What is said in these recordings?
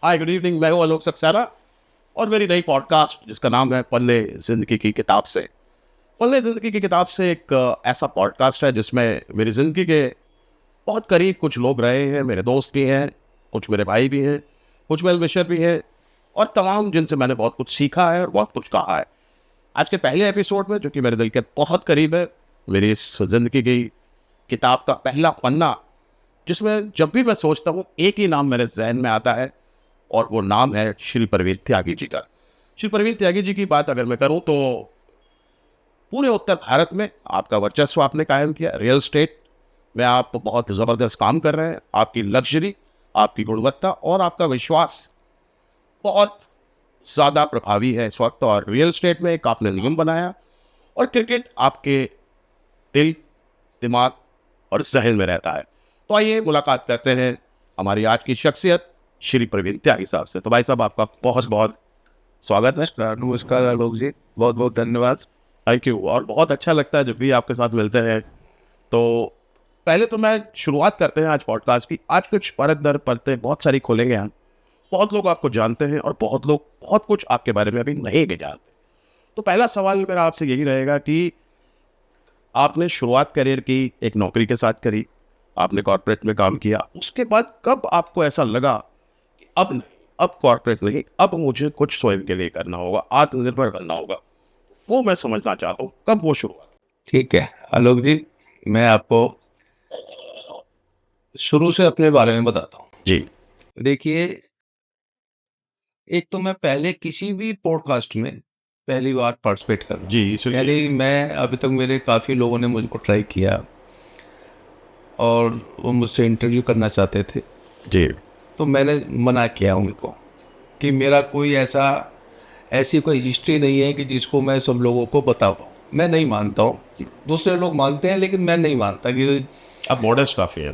Hi good evening, मैं हूँ आलोक सक्सेना और मेरी नई पॉडकास्ट जिसका नाम है पल्ले ज़िंदगी की किताब से। पल्ले ज़िंदगी की किताब से एक ऐसा पॉडकास्ट है जिसमें मेरी ज़िंदगी के बहुत करीब कुछ लोग रहे हैं, मेरे दोस्त भी हैं, कुछ मेरे भाई भी हैं, कुछ वेल विशर भी हैं और तमाम जिनसे मैंने बहुत कुछ सीखा है और बहुत कुछ कहा है। आज के पहले एपिसोड में, जो कि मेरे दिल के बहुत करीब है, मेरी इस ज़िंदगी की किताब का पहला पन्ना, जिसमें जब भी मैं सोचता हूँ एक ही नाम मेरे जहन में आता है और वो नाम है श्री प्रवीण त्यागी जी का। श्री प्रवीण त्यागी जी की बात अगर मैं करूं तो पूरे उत्तर भारत में आपका वर्चस्व आपने कायम किया। रियल एस्टेट में आप बहुत ज़बरदस्त काम कर रहे हैं। आपकी लग्जरी, आपकी गुणवत्ता और आपका विश्वास बहुत ज़्यादा प्रभावी है इस वक्त। और रियल एस्टेट में एक आपने नियम बनाया और क्रिकेट आपके दिल, दिमाग और जहन में रहता है। तो आइए मुलाकात करते हैं हमारी आज की शख्सियत श्री प्रवीण त्यागी साहब से। तो भाई साहब, आपका बहुत बहुत स्वागत है। नमस्कार आलोक जी, बहुत बहुत धन्यवाद। Thank you. और बहुत अच्छा लगता है जब भी आपके साथ मिलते हैं। तो पहले तो मैं शुरुआत करते हैं आज पॉडकास्ट की। आज कुछ परत दर परतें बहुत सारी खोलेंगे हम। बहुत लोग आपको जानते हैं और बहुत लोग बहुत कुछ आपके बारे में अभी नहीं भी जानते। तो पहला सवाल मेरा आपसे यही रहेगा कि आपने शुरुआत करियर की एक नौकरी के साथ करी, आपने कॉर्पोरेट में काम किया, उसके बाद कब आपको ऐसा लगा कि अब नहीं, अब कॉर्पोरेट नहीं, अब मुझे कुछ स्वयं के लिए करना होगा, आत्मनिर्भर बनना होगा? वो मैं समझना चाहता हूँ, कब वो शुरुआत? ठीक है आलोक जी, मैं आपको शुरू से अपने बारे में बताता हूँ। जी देखिए, एक तो मैं पहले किसी भी पॉडकास्ट में पहली बार पार्टिसिपेट कर रहा हूँ। जी यानी मैं अभी तक मेरे काफ़ी लोगों ने मुझको ट्राई किया और वो मुझसे इंटरव्यू करना चाहते थे, जी तो मैंने मना किया उनको कि मेरा कोई ऐसी कोई हिस्ट्री नहीं है कि जिसको मैं सब लोगों को बता पाऊँ। मैं नहीं मानता हूँ, दूसरे लोग मानते हैं लेकिन मैं नहीं मानता कि अब मॉडर्स्ट काफ़ी है।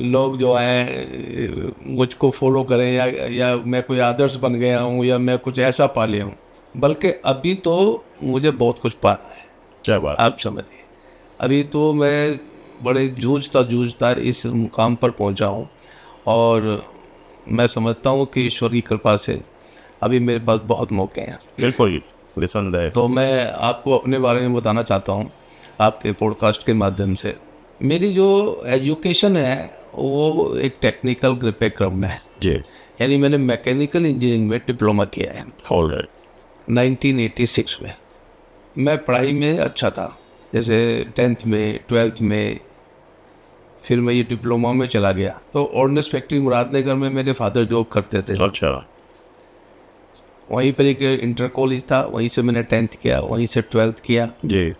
लोग जो हैं मुझको फॉलो करें या मैं कोई आदर्श बन गया हूँ या मैं कुछ ऐसा पा लिया हूँ। बल्कि अभी तो मुझे बहुत कुछ पाना है, क्या बात? आप समझिए। अभी तो मैं बड़े जूझता इस मुकाम पर पहुँचा हूँ और मैं समझता हूँ कि ईश्वर की कृपा से अभी मेरे पास बहुत मौके हैं। बिल्कुल निसंदेह। तो मैं आपको अपने बारे में बताना चाहता हूँ आपके पॉडकास्ट के माध्यम से। मेरी जो एजुकेशन है वो एक टेक्निकल बैकग्राउंड में है। जी यानी मैंने मैकेनिकल इंजीनियरिंग में डिप्लोमा किया है ऑल राइट। 1986 में। मैं पढ़ाई में अच्छा था, जैसे 10th में 12th में। फिर मैं ये डिप्लोमा में चला गया तो ऑर्डिनेंस फैक्ट्री मुरादनगर में मेरे फादर जॉब करते थे। अच्छा वहीं पर एक इंटर कॉलेज था, वहीं से मैंने 10th किया, वहीं से 12th किया। जी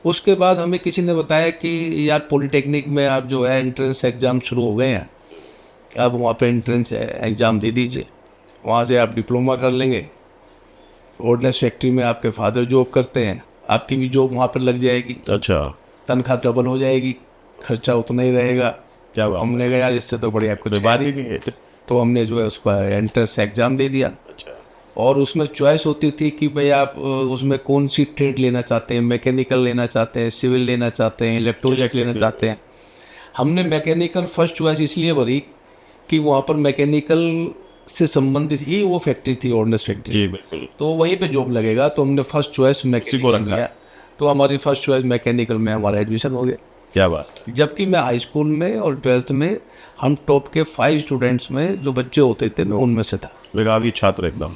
उसके बाद हमें किसी ने बताया कि यार पॉलिटेक्निक में आप जो है एंट्रेंस एग्ज़ाम शुरू हो गए हैं, आप वहाँ पे एंट्रेंस एग्ज़ाम दे दीजिए, वहाँ से आप डिप्लोमा कर लेंगे। ऑर्डिनेंस फैक्ट्री में आपके फादर जॉब करते हैं, आपकी भी जॉब वहाँ पर लग जाएगी, अच्छा। तनख्वाह डबल हो जाएगी, खर्चा उतना ही रहेगा। क्या बात? हमने कहा यार इससे तो बढ़िया कुछ बात है ही नहीं। नहीं है। तो हमने जो है उसका एंट्रेंस एग्ज़ाम दे दिया अच्छा और उसमें चॉइस होती थी कि भाई आप उसमें कौन सी ट्रेड लेना चाहते हैं, मैकेनिकल लेना चाहते हैं, सिविल लेना चाहते हैं, इलेक्ट्रॉनिक लेना चाहते हैं। हमने मैकेनिकल फर्स्ट चॉइस इसलिए भरी कि वहाँ पर मैकेनिकल से संबंधित ही वो फैक्ट्री थी, ऑर्डिनेंस फैक्ट्री। जी बिल्कुल। तो वहीं पे जॉब लगेगा, तो हमने फर्स्ट चॉइस को मैकेनिकल रखा। लिया। तो हमारी फर्स्ट चॉइस मैकेनिकल में हमारा एडमिशन हो गया। क्या बात? जबकि मैं हाई स्कूल में और 12th में हम टॉप के 5 स्टूडेंट्स में जो बच्चे होते थे मैं उनमें से था। मेधावी छात्र एकदम।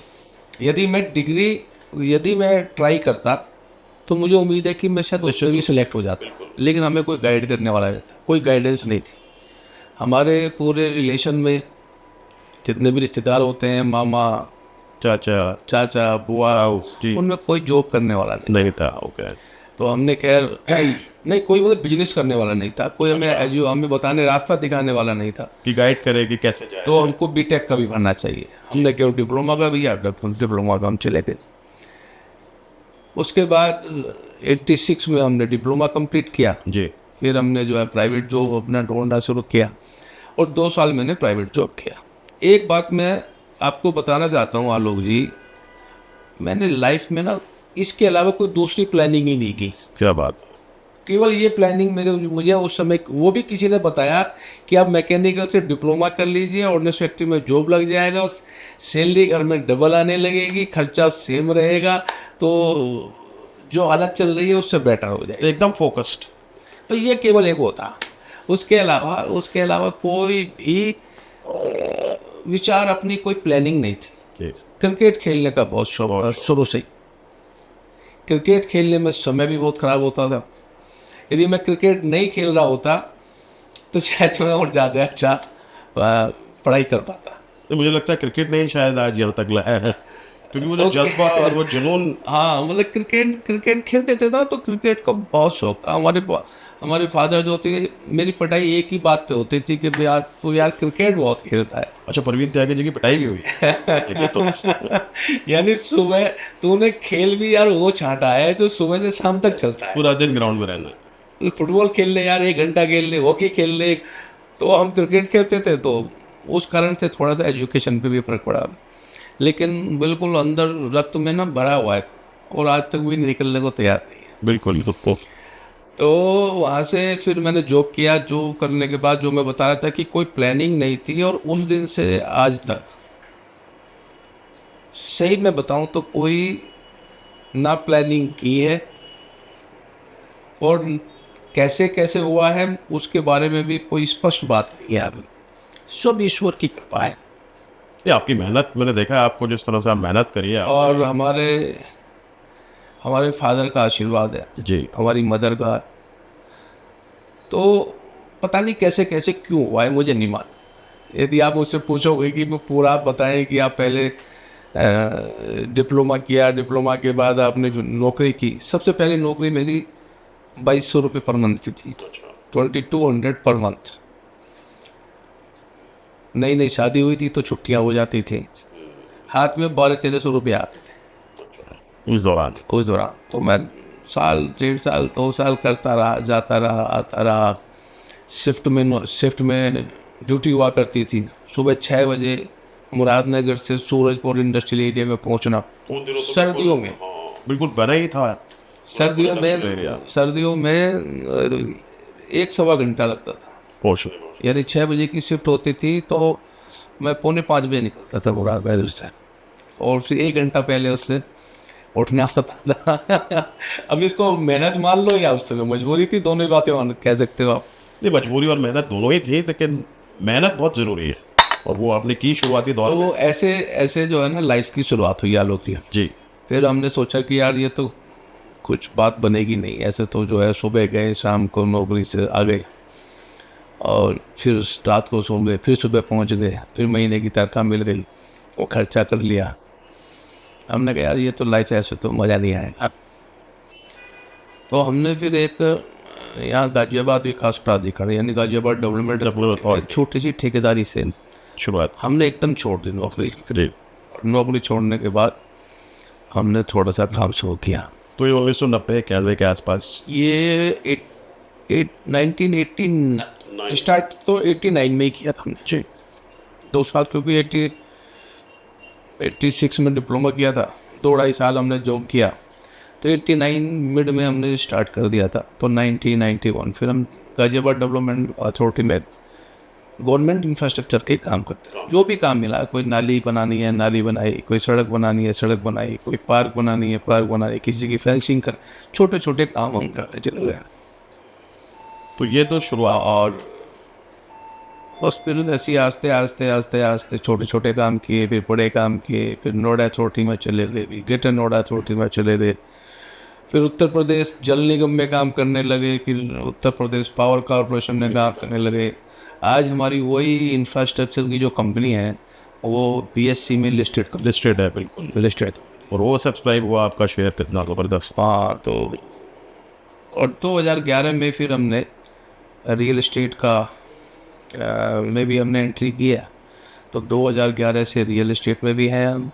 यदि मैं ट्राई करता तो मुझे उम्मीद है कि मैं शायद उसमें भी सिलेक्ट हो जाता, लेकिन हमें कोई गाइड करने वाला नहीं था, कोई गाइडेंस नहीं थी। हमारे पूरे रिलेशन में जितने भी रिश्तेदार होते हैं, मामा, चाचा चाचा, बुआ, जी उनमें कोई जॉब करने वाला नहीं। नहीं था। ओके। तो हमने खैर नहीं, कोई मतलब बिजनेस करने वाला नहीं था, कोई हमें बताने रास्ता दिखाने वाला नहीं था कि गाइड करे कि कैसे जाए। तो हमको बीटेक का भी भरना चाहिए। हमने केवल डिप्लोमा का भी, डिप्लोमा का हम चले गए। उसके बाद 86 में हमने डिप्लोमा कंप्लीट किया। जी फिर हमने जो है प्राइवेट जॉब अपना ढूंढना शुरू किया और 2 साल मैंने प्राइवेट जॉब किया। एक बात मैं आपको बताना चाहता हूँ आलोक जी, मैंने लाइफ में ना इसके अलावा कोई दूसरी प्लानिंग ही नहीं की। क्या बात? केवल ये प्लानिंग मुझे उस समय वो भी किसी ने बताया कि आप मैकेनिकल से डिप्लोमा कर लीजिए, ऑर्डिनेंस फैक्ट्री में जॉब लग जाएगा, सैलरी घर में डबल आने लगेगी, खर्चा सेम रहेगा, तो जो हालत चल रही है उससे बेटर हो जाएगा। एकदम फोकस्ड। तो ये केवल एक होता, उसके अलावा कोई भी विचार, अपनी कोई प्लानिंग नहीं थी। क्रिकेट खेलने का बहुत शौक था शुरू से ही। क्रिकेट खेलने में समय भी बहुत खराब होता था। यदि मैं क्रिकेट नहीं खेल रहा होता तो शायद मैं और ज़्यादा अच्छा पढ़ाई कर पाता। तो मुझे लगता है क्रिकेट ने ही शायद आज यहाँ तक लाया है, क्योंकि वो जो जज्बा और वो जुनून। हाँ, मतलब क्रिकेट खेलते थे ना, तो क्रिकेट का बहुत शौक था। हमारे फादर जो थे, मेरी पढ़ाई एक ही बात पे होती थी कि यार तू यार क्रिकेट बहुत खेलता है। अच्छा, परवीन त्यागी जी की पिटाई भी हुई ये तो। यानी सुबह तूने खेल भी यार वो छांटा है जो सुबह से शाम तक चलता है। पूरा दिन ग्राउंड में रहना। फुटबॉल खेल ले यार, 1 घंटा खेल ले, हॉकी खेल ले। तो हम क्रिकेट खेलते थे, तो उस कारण से थोड़ा सा एजुकेशन पे भी फर्क पड़ा, लेकिन बिल्कुल अंदर रक्त में ना भरा हुआ है और आज तक भी निकलने को तैयार नहीं है। बिल्कुल। तो वहाँ से फिर मैंने जॉब किया। जॉब करने के बाद जो मैं बता रहा था कि कोई प्लानिंग नहीं थी, और उस दिन से आज तक सही में बताऊं तो कोई ना प्लानिंग की है, और कैसे कैसे हुआ है उसके बारे में भी कोई स्पष्ट बात नहीं है। अभी सब ईश्वर की कृपा है। ये आपकी मेहनत, मैंने देखा है आपको जिस तरह से आप मेहनत करी है। और हमारे फादर का आशीर्वाद है जी। हमारी मदर का। तो पता नहीं कैसे कैसे क्यों हुआ है, मुझे नहीं मालूम। यदि आप मुझसे पूछोगे कि मैं पूरा आप बताएं कि आप पहले डिप्लोमा किया, डिप्लोमा के बाद आपने जो नौकरी की, सबसे पहले नौकरी मेरी 2200 रुपये पर मंथ की थी, 2200 पर मंथ। नई नई शादी हुई थी तो छुट्टियां हो जाती थी, हाथ में 1200-1300 रुपये आते थे उस दौरान। तो मैं साल, 1.5 साल, 2 साल करता रहा, जाता रहा, आता रहा। शिफ्ट में ड्यूटी हुआ करती थी। सुबह 6 बजे मुरादनगर से सूरजपुर इंडस्ट्रियल एरिया में पहुंचना, सर्दियों में। बिल्कुल बना ही था। सर्दियों में 1-1.25 घंटा लगता था पहुंचने। यानी 6 बजे की शिफ्ट होती थी, तो मैं 4:45 बजे निकलता था मुरादनगर से, और फिर 1 घंटा पहले उससे उठना पड़ता था। अब इसको मेहनत मान लो या उस समय मजबूरी थी, दोनों ही बातें कह सकते हो आप। नहीं, मजबूरी और मेहनत दोनों ही थी, लेकिन मेहनत बहुत ज़रूरी है, और वो आपने की शुरुआती दौर तो में। वो ऐसे जो है ना, लाइफ की शुरुआत हुई आलोक की। जी। फिर हमने सोचा कि यार ये तो कुछ बात बनेगी नहीं, ऐसे तो जो है सुबह गए, शाम को नौकरी से आ गए, और फिर रात को सो गए, फिर सुबह पहुंच गए, फिर महीने की तनख्वाह मिल गई, वो खर्चा कर लिया। हमने कहा यार ये तो लाइफ, ऐसे तो मज़ा नहीं आएगा। तो हमने फिर एक यहाँ गाजियाबाद विकास प्राधिकरण यानी गाजियाबाद डेवलपमेंट, छोटी सी ठेकेदारी से शुरुआत हमने एकदम छोड़ दी नौकरी। जी। नौकरी छोड़ने के बाद हमने थोड़ा सा काम शुरू किया। तो ये 1990 के आसपास। ये 1918 स्टार्ट तो 89 में ही किया था हमने जी। 2 साल, क्योंकि 86 में डिप्लोमा किया था, 2-2.5 साल हमने जॉब किया, तो 89 मिड में हमने स्टार्ट कर दिया था। तो 1991 फिर हम गाजियाबाद डेवलपमेंट अथॉरिटी में गवर्नमेंट इंफ्रास्ट्रक्चर के काम करते हैं। जो भी काम मिला, कोई नाली बनानी है नाली बनाई, कोई सड़क बनानी है सड़क बनाई, कोई पार्क बनानी है पार्क बनाई, किसी की फेंसिंग कर, छोटे छोटे काम हम करते चले गए। तो ये तो शुरुआत। और बस फिर ऐसे आस्ते छोटे छोटे काम किए, फिर बड़े काम किए, फिर नोएडा अथॉरिटी में चले गए, फिर ग्रेटर नोएडा अथॉरिटी में चले गए, फिर उत्तर प्रदेश जल निगम में काम करने लगे, फिर उत्तर प्रदेश पावर कॉरपोरेशन में काम करने लगे। आज हमारी वही इंफ्रास्ट्रक्चर की जो कंपनी है वो BSE में लिस्टेड है। बिल्कुल लिस्टेड। और वो सब्सक्राइब हुआ आपका शेयर कितना ज़बरदस्त। हाँ, तो और 2011 में फिर हमने रियल एस्टेट का में भी हमने एंट्री किया। तो 2011 से रियल एस्टेट में भी हैं हम,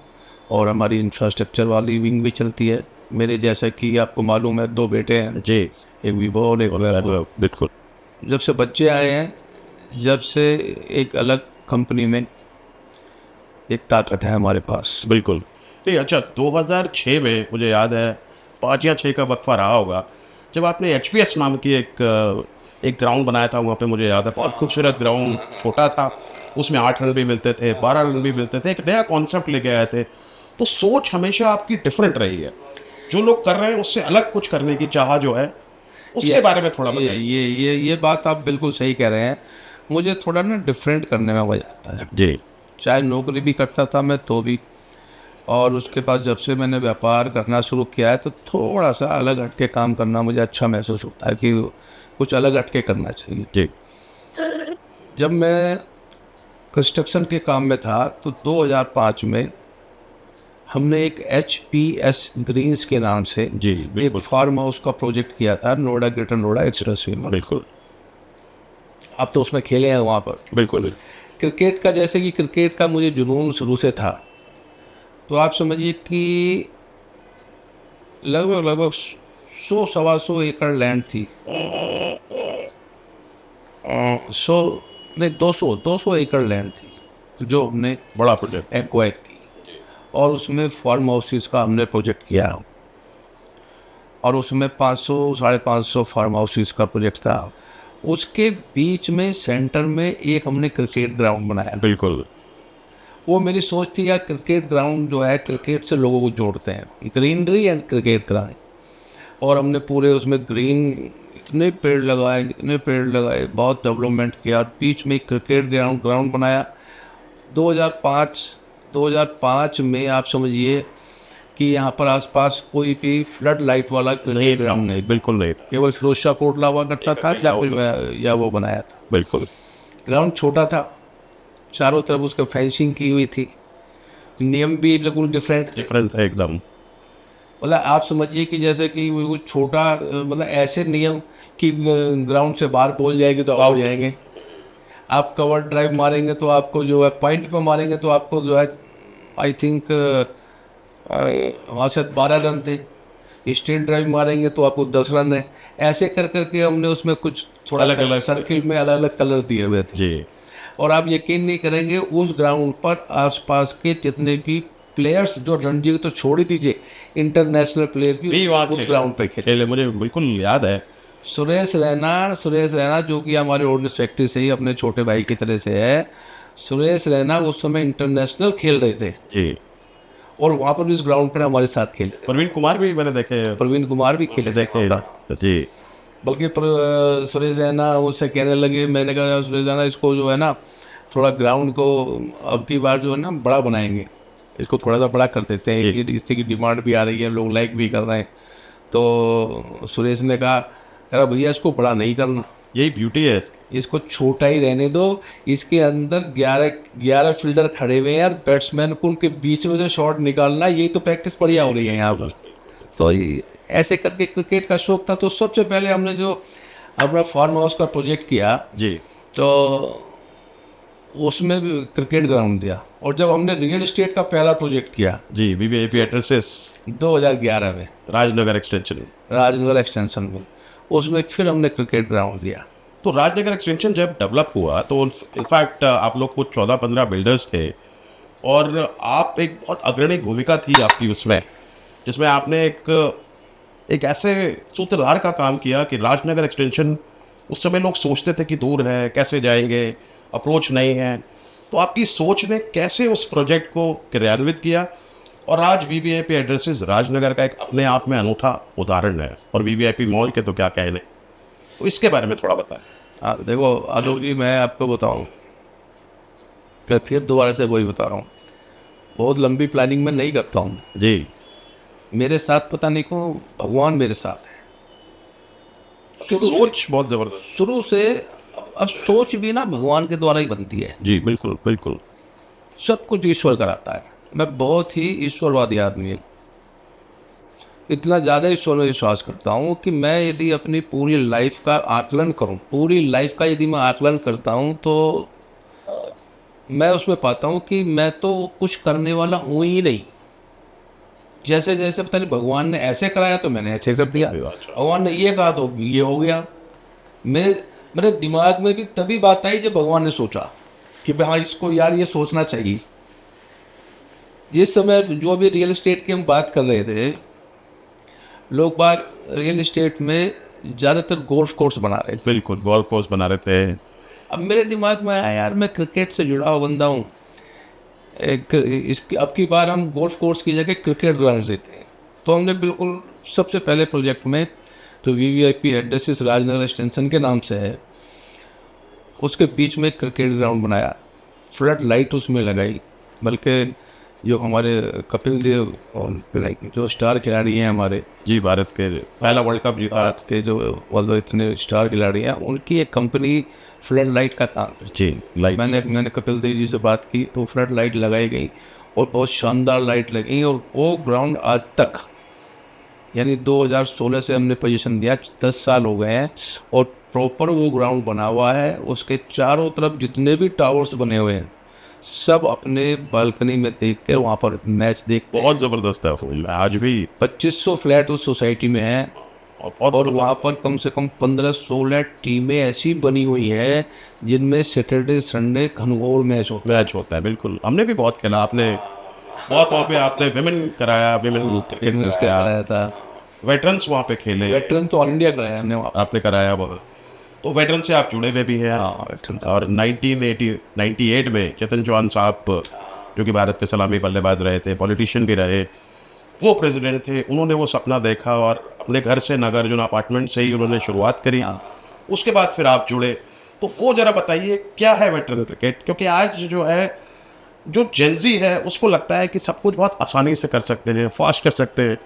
और हमारी इंफ्रास्ट्रक्चर वाली विंग भी चलती है। मेरे जैसा कि आपको मालूम है 2 बेटे हैं जी। एक विभो और एक वैभव। बिल्कुल। जब से बच्चे आए हैं, जब से एक अलग कंपनी में एक ताकत है हमारे पास। बिल्कुल। नहीं, अच्छा, 2006 में मुझे याद है 5 या 6 का वक्फा रहा होगा, जब आपने HPS नाम की एक ग्राउंड बनाया था, वहाँ पे मुझे याद है बहुत खूबसूरत ग्राउंड, छोटा था, उसमें 8 रन भी मिलते थे, 12 रन भी मिलते थे, एक नया कॉन्सेप्ट लेके आए थे। तो सोच हमेशा आपकी डिफरेंट रही है, जो लोग कर रहे हैं उससे अलग कुछ करने की चाह जो है, उसके बारे में थोड़ा बताइए। ये बात आप बिल्कुल सही कह रहे हैं। मुझे थोड़ा ना डिफरेंट करने में मजा आता है। जी चाहे नौकरी भी करता था मैं तो भी, और उसके बाद जब से मैंने व्यापार करना शुरू किया है तो थोड़ा सा अलग हटके काम करना मुझे अच्छा महसूस होता है कि कुछ अलग हटके करना चाहिए। जी जब मैं कंस्ट्रक्शन के काम में था तो 2005 में हमने एक HPS ग्रीन्स के नाम से जी एक बिल्कुल फार्म हाउस का प्रोजेक्ट किया था नोएडा ग्रेटर नोएडा एक्सप्रेसवे में। बिल्कुल आप तो उसमें खेले हैं वहाँ पर। बिल्कुल क्रिकेट का, जैसे कि क्रिकेट का मुझे जुनून शुरू से था, तो आप समझिए कि लगभग 100-125 एकड़ लैंड थी। 100 नहीं, 200 एकड़ लैंड थी जो हमने बड़ा प्रोजेक्ट। एक्वायर की, और उसमें फार्म हाउसेस का हमने प्रोजेक्ट किया, और उसमें 500-550 फार्म हाउसेस का प्रोजेक्ट था। उसके बीच में सेंटर में एक हमने क्रिकेट ग्राउंड बनाया। बिल्कुल वो मेरी सोच थी यार, क्रिकेट ग्राउंड जो है क्रिकेट से लोगों को जोड़ते हैं, ग्रीनरी एंड क्रिकेट ग्राउंड। और हमने पूरे उसमें ग्रीन इतने पेड़ लगाए, बहुत डेवलपमेंट किया, और बीच में एक क्रिकेट ग्राउंड बनाया। 2005 में आप समझिए कि यहाँ पर आसपास कोई भी फ्लड लाइट वाला क्रिकेट ग्राउंड नहीं, बिल्कुल नहीं था। केवल फिरोज शाह कोटला हुआ करता था या वो बनाया था। बिल्कुल ग्राउंड छोटा था, चारों तरफ उसका फेंसिंग की हुई थी, नियम भी बिल्कुल डिफरेंट थे। डिफरेंट है एकदम। मतलब आप समझिए कि जैसे कि वो छोटा, मतलब ऐसे नियम कि ग्राउंड से बाहर बॉल जाएगी तो आउट जाएंगे, आप कवर ड्राइव मारेंगे तो आपको जो है पॉइंट पे मारेंगे तो आपको जो है, आई थिंक वहाँ से 12 रन थे, स्ट्रेट ड्राइव मारेंगे तो आपको 10 रन है। ऐसे कर करके हमने उसमें कुछ थोड़ा अलग-अलग सर्किल में अलग अलग कलर दिए हुए थे। जी और आप यकीन नहीं करेंगे, उस ग्राउंड पर आसपास के जितने भी प्लेयर्स, जो रणजी को तो छोड़ ही दीजिए, इंटरनेशनल प्लेयर भी वहाँ उस ग्राउंड पे खेले। खेले, मुझे बिल्कुल याद है। सुरेश रैना जो कि हमारे ऑर्डिनेंस फैक्ट्री से ही अपने छोटे भाई की तरह से है, सुरेश रैना उस समय इंटरनेशनल खेल रहे थे, जी और वहाँ पर भी इस ग्राउंड पर हमारे साथ खेले थे। प्रवीण कुमार भी मैंने देखे प्रवीण कुमार भी खेले थे। जी बल्कि सुरेश रैना उससे कहने लगे, मैंने कहा यार सुरेश रैना, इसको जो है ना थोड़ा ग्राउंड को अब की बार जो है ना बड़ा बनाएंगे, इसको थोड़ा सा बड़ा कर देते हैं, इससे की डिमांड भी आ रही है, लोग लाइक भी कर रहे हैं। तो सुरेश ने कहा, कह रहा भैया इसको बड़ा नहीं करना, यही ब्यूटी है इसको छोटा ही रहने दो। इसके अंदर 11 फील्डर खड़े हुए हैं यार, बैट्समैन को उनके बीच में से शॉट निकालना, यही तो प्रैक्टिस बढ़िया हो रही है यहाँ पर। तो ऐसे करके क्रिकेट का शौक था। तो सबसे पहले हमने जो अपना फार्म हाउस का प्रोजेक्ट किया, जी तो उसमें भी क्रिकेट ग्राउंड दिया। और जब हमने रियल एस्टेट का पहला प्रोजेक्ट किया जी VVIP एड्रेसेस 2011 में राजनगर एक्सटेंशन। राजनगर एक्सटेंशन में, उसमें फिर हमने क्रिकेट ग्राउंड दिया। तो राजनगर एक्सटेंशन जब डेवलप हुआ तो इनफैक्ट आप लोग कुछ 14-15 बिल्डर्स थे, और आप एक बहुत अग्रणी भूमिका थी आपकी उसमें, जिसमें आपने एक ऐसे सूत्रधार का काम किया कि राजनगर एक्सटेंशन उस समय लोग सोचते थे कि दूर है, कैसे जाएंगे, अप्रोच नहीं है। तो आपकी सोच ने कैसे उस प्रोजेक्ट को क्रियान्वित किया, और आज VVIP एड्रेसेस राजनगर का एक अपने आप में अनूठा उदाहरण है, और VVIP मॉल के तो क्या कहने। तो इसके बारे में थोड़ा बताएं। देखो आलोक जी, मैं आपको बताऊं, मैं फिर दोबारा से वही बता रहा हूँ, बहुत लंबी प्लानिंग में नहीं करता हूँ जी मेरे साथ, पता नहीं क्यों भगवान मेरे साथ है सोच बहुत जबरदस्त। शुरू से। अब सोच भी ना भगवान के द्वारा ही बनती है, जी बिल्कुल बिल्कुल। सब कुछ ईश्वर कराता है। मैं बहुत ही ईश्वरवादी आदमी हूँ, इतना ज़्यादा ईश्वर में विश्वास करता हूँ कि मैं यदि अपनी पूरी लाइफ का आकलन करूँ, पूरी लाइफ का यदि मैं आकलन करता हूँ, तो मैं उसमें पाता हूँ कि मैं तो कुछ करने वाला हूँ ही नहीं। जैसे जैसे पता नहीं भगवान ने ऐसे कराया तो मैंने ऐसे कर दिया, भगवान ने ये कहा तो ये हो गया। मेरे दिमाग में भी तभी बात आई जब भगवान ने सोचा कि हाँ इसको यार ये सोचना चाहिए। जिस समय जो अभी रियल एस्टेट की हम बात कर रहे थे, लोग बात रियल एस्टेट में ज़्यादातर गोल्फ कोर्स बना रहे थे। बिल्कुल गोल्फ कोर्स बना रहे थे। अब मेरे दिमाग में आया यार मैं क्रिकेट से जुड़ा हुआ बंदा हूँ, इसकी अब की बार हम गोल्फ कोर्स की जगह क्रिकेट ग्राउंड देते हैं। तो हमने बिल्कुल सबसे पहले प्रोजेक्ट में तो VVIP एड्रेसेस राजनगर एक्सटेंशन के नाम से है, उसके बीच में क्रिकेट ग्राउंड बनाया, फ्लड लाइट उसमें लगाई। बल्कि जो हमारे कपिल देव और जो स्टार खिलाड़ी हैं हमारे, जी भारत के पहला वर्ल्ड कप जीता। भारत के जो मतलब इतने स्टार खिलाड़ी हैं, उनकी एक कंपनी फ्लड लाइट का काम है। जी लाइट मैंने कपिल देव जी से बात की तो फ्लड लाइट लगाई गई और बहुत शानदार लाइट लगी। और वो ग्राउंड आज तक यानी 2016 से हमने पोजीशन दिया, 10 साल हो गए हैं और प्रॉपर वो ग्राउंड बना हुआ है। उसके चारों तरफ जितने भी टावर्स बने हुए हैं सब अपने बालकनी में देख कर वहाँ पर मैच देखते हैं। बहुत ज़बरदस्त है फूल आज भी। 2500 फ्लैट उस सोसाइटी में हैं और वहाँ पर कम से कम 15-16 टीमें ऐसी बनी हुई हैं जिनमें सैटरडे संडे घनघोर मैच होता है। बिल्कुल हमने भी बहुत खेला। आपने बहुत वहाँ पे आपने विमेन कराया, विमेन क्रिकेट कराया था, वेटरन्स वहाँ पे खेले। वेटरन तो ऑल इंडिया कराया हमने वहाँ। आपने कराया बहुत, तो वेटरन से आप जुड़े हुए भी हैं। और 1998 में चेतन चौहान साहब जो कि भारत के सलामी बल्लेबाज रहे थे, पॉलिटिशियन भी रहे, वो प्रेसिडेंट थे। उन्होंने वो सपना देखा और अपने घर से नागार्जुन अपार्टमेंट से ही उन्होंने शुरुआत करी। उसके बाद फिर आप जुड़े, तो वो ज़रा बताइए क्या है वेटरन क्रिकेट? क्योंकि आज जो है जो जेंजी है उसको लगता है कि सब कुछ बहुत आसानी से कर सकते हैं, फास्ट कर सकते हैं।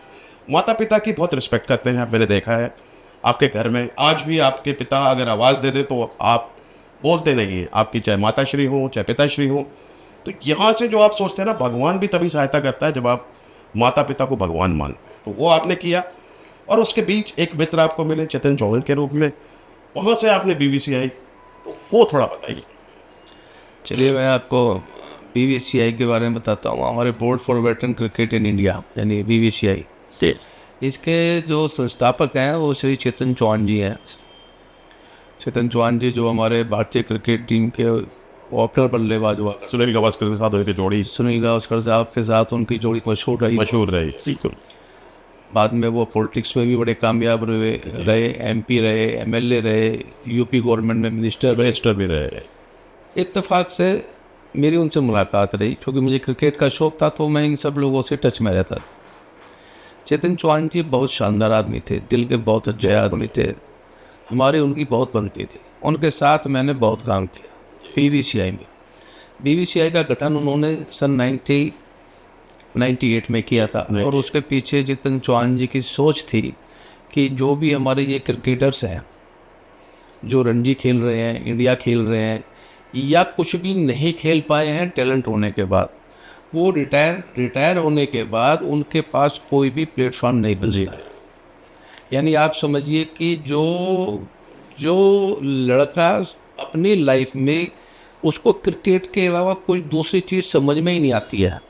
माता पिता की बहुत रिस्पेक्ट करते हैं, मैंने देखा है आपके घर में। आज भी आपके पिता अगर आवाज़ दे दे तो आप बोलते नहीं हैं, आपकी चाहे माताश्री हो चाहे पिताश्री हो। तो यहाँ से जो आप सोचते हैं ना, भगवान भी तभी सहायता करता है जब आप माता पिता को भगवान मान, तो वो आपने किया। और उसके बीच एक मित्र आपको मिले चेतन चौहान के रूप में, वहाँ से आपने BBCI, तो वो थोड़ा बताइए। चलिए मैं आपको BBCI के बारे में बताता हूँ। हमारे board for veteran cricket in India यानी BBCI, इसके जो संस्थापक हैं वो श्री चेतन चौहान जी हैं। चेतन चौहान जी जो हमारे भारतीय क्रिकेट टीम के ओपनर बल्लेबाज हुआ, सुनील गावस्कर के साथ उनकी जोड़ी, सुनील गावस्कर साहब के साथ उनकी जोड़ी मशहूर रही। बाद में वो पॉलिटिक्स में भी बड़े कामयाब रहे, MP रहे, MLA रहे, UP गवर्नमेंट में मिनिस्टर भी रहे। इत्तेफाक से मेरी उनसे मुलाकात रही, क्योंकि मुझे क्रिकेट का शौक था तो मैं इन सब लोगों से टच में रहता था। चेतन चौहान जी बहुत शानदार आदमी थे, दिल के बहुत अच्छे आदमी थे, हमारी उनकी बहुत बनती थी। उनके साथ मैंने बहुत काम किया BBCI में। BBCI का गठन उन्होंने सन 1998 में किया था और उसके पीछे चेतन चौहान जी की सोच थी कि जो भी हमारे ये क्रिकेटर्स हैं जो रणजी खेल रहे हैं, इंडिया खेल रहे हैं या कुछ भी नहीं खेल पाए हैं टैलेंट होने के बाद, वो रिटायर होने के बाद उनके पास कोई भी प्लेटफॉर्म नहीं बचता है। यानी आप समझिए कि जो लड़का अपनी लाइफ में उसको क्रिकेट के अलावा कोई दूसरी चीज़ समझ में ही नहीं आती है,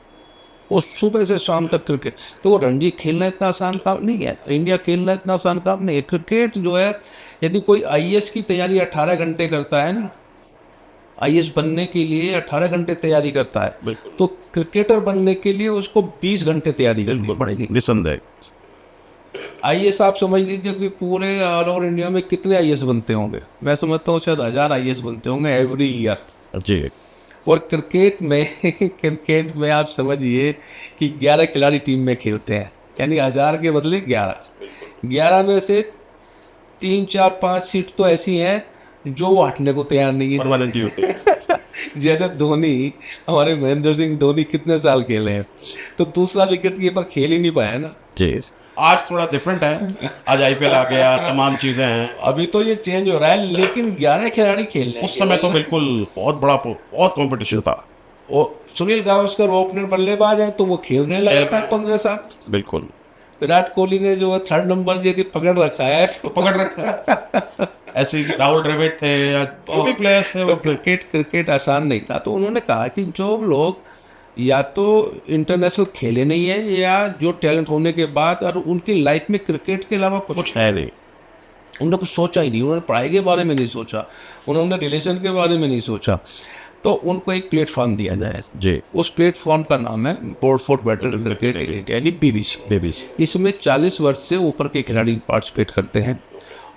वो सुबह से शाम तक क्रिकेट, तो वो रणजी खेलना इतना आसान काम नहीं है, इंडिया खेलना इतना आसान काम नहीं है। क्रिकेट जो है, यदि कोई IAS की तैयारी 18 घंटे करता है ना, IAS बनने के लिए 18 घंटे तैयारी करता है, तो क्रिकेटर बनने के लिए उसको 20 घंटे तैयारी करनी पड़ेगी निसंदेह। IAS आप समझ लीजिए कि पूरे ऑल ओवर इंडिया में कितने IAS बनते होंगे, मैं समझता हूँ शायद 1000 IAS बनते होंगे एवरी ईयर जी। और क्रिकेट में आप समझिए कि 11 खिलाड़ी टीम में खेलते हैं, यानी 1000 के बदले 11 में से 3, 4, 5 सीट तो ऐसी हैं जो वो हटने को तैयार नहीं है। जैसे धोनी, हमारे महेंद्र सिंह धोनी कितने साल खेले हैं, तो दूसरा विकेट कीपर खेल ही नहीं पाया ना जी। आज थोड़ा डिफरेंट है, आज IPL आ गया, तमाम चीज़ें हैं, अभी तो ये चेंज हो रहा है, लेकिन 11 खिलाड़ी खेल रहे हैं। उस समय तो बिल्कुल बहुत कंपटीशन था। वो सुनील गावस्कर ओपनर बल्लेबाज है तो वो खेलने लगा था 15 साल। बिल्कुल। विराट कोहली ने जो 3rd नंबर यदि पकड़ रखा है तो पकड़ रखा है। ऐसे ही राहुल द्रविड़ थे या जो भी प्लेयर्स थे, तो क्रिकेट आसान नहीं था। तो उन्होंने कहा कि जो लोग या तो इंटरनेशनल खेले नहीं है या जो टैलेंट होने के बाद और उनकी लाइफ में क्रिकेट के अलावा कुछ है नहीं, उन्होंने कुछ सोचा ही नहीं, उन्होंने पढ़ाई के बारे में नहीं सोचा, उन्होंने रिलेशन के बारे में नहीं सोचा, तो उनको एक प्लेटफॉर्म दिया जाए जी। उस प्लेटफॉर्म का नाम है बोर्ड फॉर वेटरन क्रिकेट यानी BBC। इसमें 40 वर्ष से ऊपर के खिलाड़ी पार्टिसिपेट करते हैं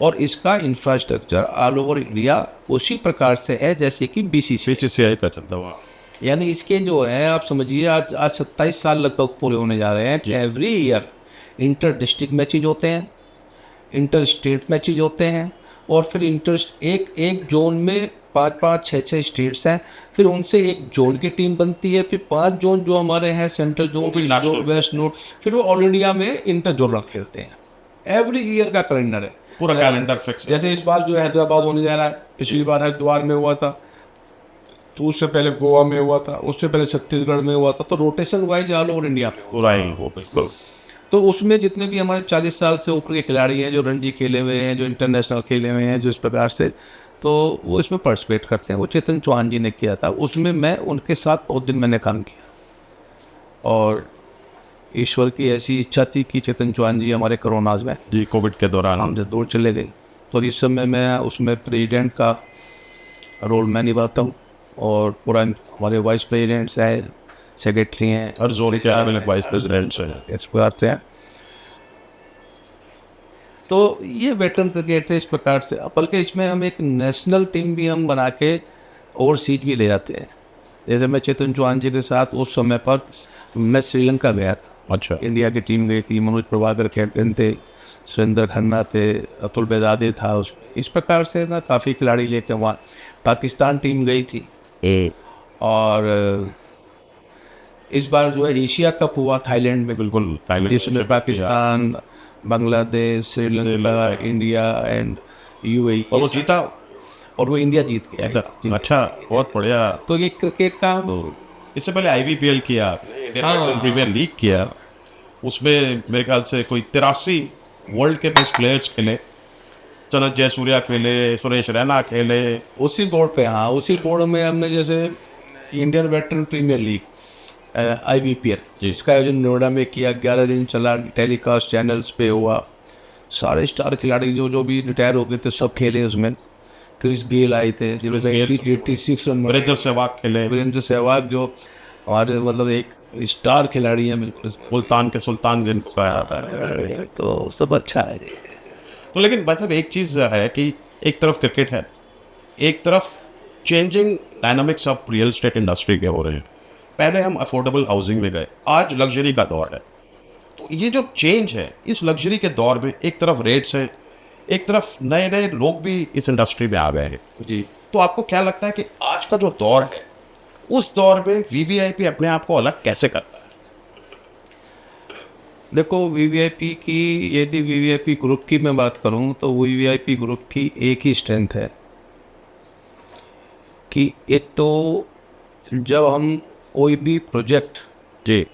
और इसका इंफ्रास्ट्रक्चर ऑल ओवर इंडिया उसी प्रकार से है जैसे कि बीसीसीआई। बीसीसीआई का चलता हुआ। यानी इसके जो है आप समझिए आज 27 साल लगभग पूरे होने जा रहे हैं। Every year inter district matches होते हैं, इंटर स्टेट मैचेज होते हैं, और फिर इंटर एक जोन में 5-5, 6-6 स्टेट्स हैं, फिर उनसे एक जोन की टीम बनती है, फिर 5 जोन जो हमारे हैं, सेंट्रल जोन, वेस्ट नॉर्थ, फिर वो ऑल इंडिया में इंटर जोनल खेलते हैं। एवरी ईयर का कैलेंडर है, पूरा कैलेंडर फिक्स। जैसे इस बार जो हैदराबाद होने जा रहा है, पिछली बार हरिद्वार में हुआ था, तो उससे पहले गोवा में हुआ था, उससे पहले छत्तीसगढ़ में हुआ था, तो rotation wise all over India में पूरा ही वो बिल्कुल। तो उसमें जितने भी हमारे 40 साल से ऊपर के खिलाड़ी हैं, जो रणजी खेले हुए हैं, जो इंटरनेशनल खेले हुए हैं, जो इस प्रकार से, तो वो इसमें पार्टिसिपेट करते हैं। वो चेतन चौहान जी ने किया था, उसमें मैं उनके साथ बहुत दिन मैंने काम किया, और ईश्वर की ऐसी इच्छा थी कि चेतन चौहान जी हमारे कोरोनाज में जी कोविड के दौरान हमसे दूर चले गए, तो इस समय मैं उसमें प्रेसिडेंट का रोल मैं निभाता हूँ, और पूरा हमारे वाइस प्रेसिडेंट्स हैं, सेक्रेटरी हैं, हर जोन के अलग वाइस प्रेसिडेंट्स हैं, इस प्रकार से हैं। तो ये वेटरन क्रिकेट है इस प्रकार से। बल्कि इसमें हम एक नेशनल टीम भी हम बना के ओवरसीज भी ले जाते हैं। जैसे मैं चेतन चौहान जी के साथ उस समय पर मैं श्रीलंका गया था। अच्छा। इंडिया की टीम गई थी, मनोज प्रभाकर कैप्टन थे, सुरेंद्र खन्ना थे, अतुल बेदादे था उसमें। इस प्रकार से ना काफ़ी खिलाड़ी लेके वहाँ पाकिस्तान टीम गई थी, और इस बार जो है एशिया कप हुआ थाईलैंड में, बिल्कुल थाईलैंड, जिसमें Pakistan, Bangladesh, Sri Lanka, India and UAE, और वो जीता, और वो इंडिया जीत गया। अच्छा, बहुत बढ़िया। तो ये क्रिकेट का, इससे पहले आईवीपीएल किया, इंडियन प्रीमियर लीग किया, उसमें मेरे ख्याल से कोई 83 वर्ल्ड के बेस्ट प्लेयर्स खेले, सनत जयसूर्या खेले, सुरेश रैना खेले। उसी बोर्ड पे, हाँ उसी बोर्ड में हमने जैसे Indian veteran premier league IVPL, जिसका आयोजन नोएडा में किया, 11 दिन चला, टेलीकास्ट चैनल्स पे हुआ। सारे स्टार खिलाड़ी जो भी रिटायर हो गए थे सब खेले उसमें। क्रिस गेल आए थे, जिन्होंने 86 रन, वीरेंद्र सहवाग खेले, वीरेंद्र सहवाग जो हमारे मतलब एक स्टार खिलाड़ी हैं बिल्कुल, मुल्तान के सुल्तान जिनको कहा जाता है। तो सब अच्छा है। तो लेकिन भाई साहब एक चीज़ है कि एक तरफ क्रिकेट है, एक तरफ changing dynamics of real estate industry के हो रहे हैं। पहले हम अफोर्डेबल हाउसिंग में गए, आज लग्जरी का दौर है। तो ये जो चेंज है इस लग्जरी के दौर में, एक तरफ रेट्स है, एक तरफ नए नए लोग भी इस इंडस्ट्री में आ गए हैं जी। तो आपको क्या लगता है कि आज का जो दौर है उस दौर में वीवीआईपी अपने आप को अलग कैसे करता है? देखो, वीवीआईपी की, यदि वीवीआईपी ग्रुप की मैं बात करूं तो वीवीआईपी ग्रुप की एक ही स्ट्रेंथ है कि एक तो जब हम कोई भी प्रोजेक्ट जी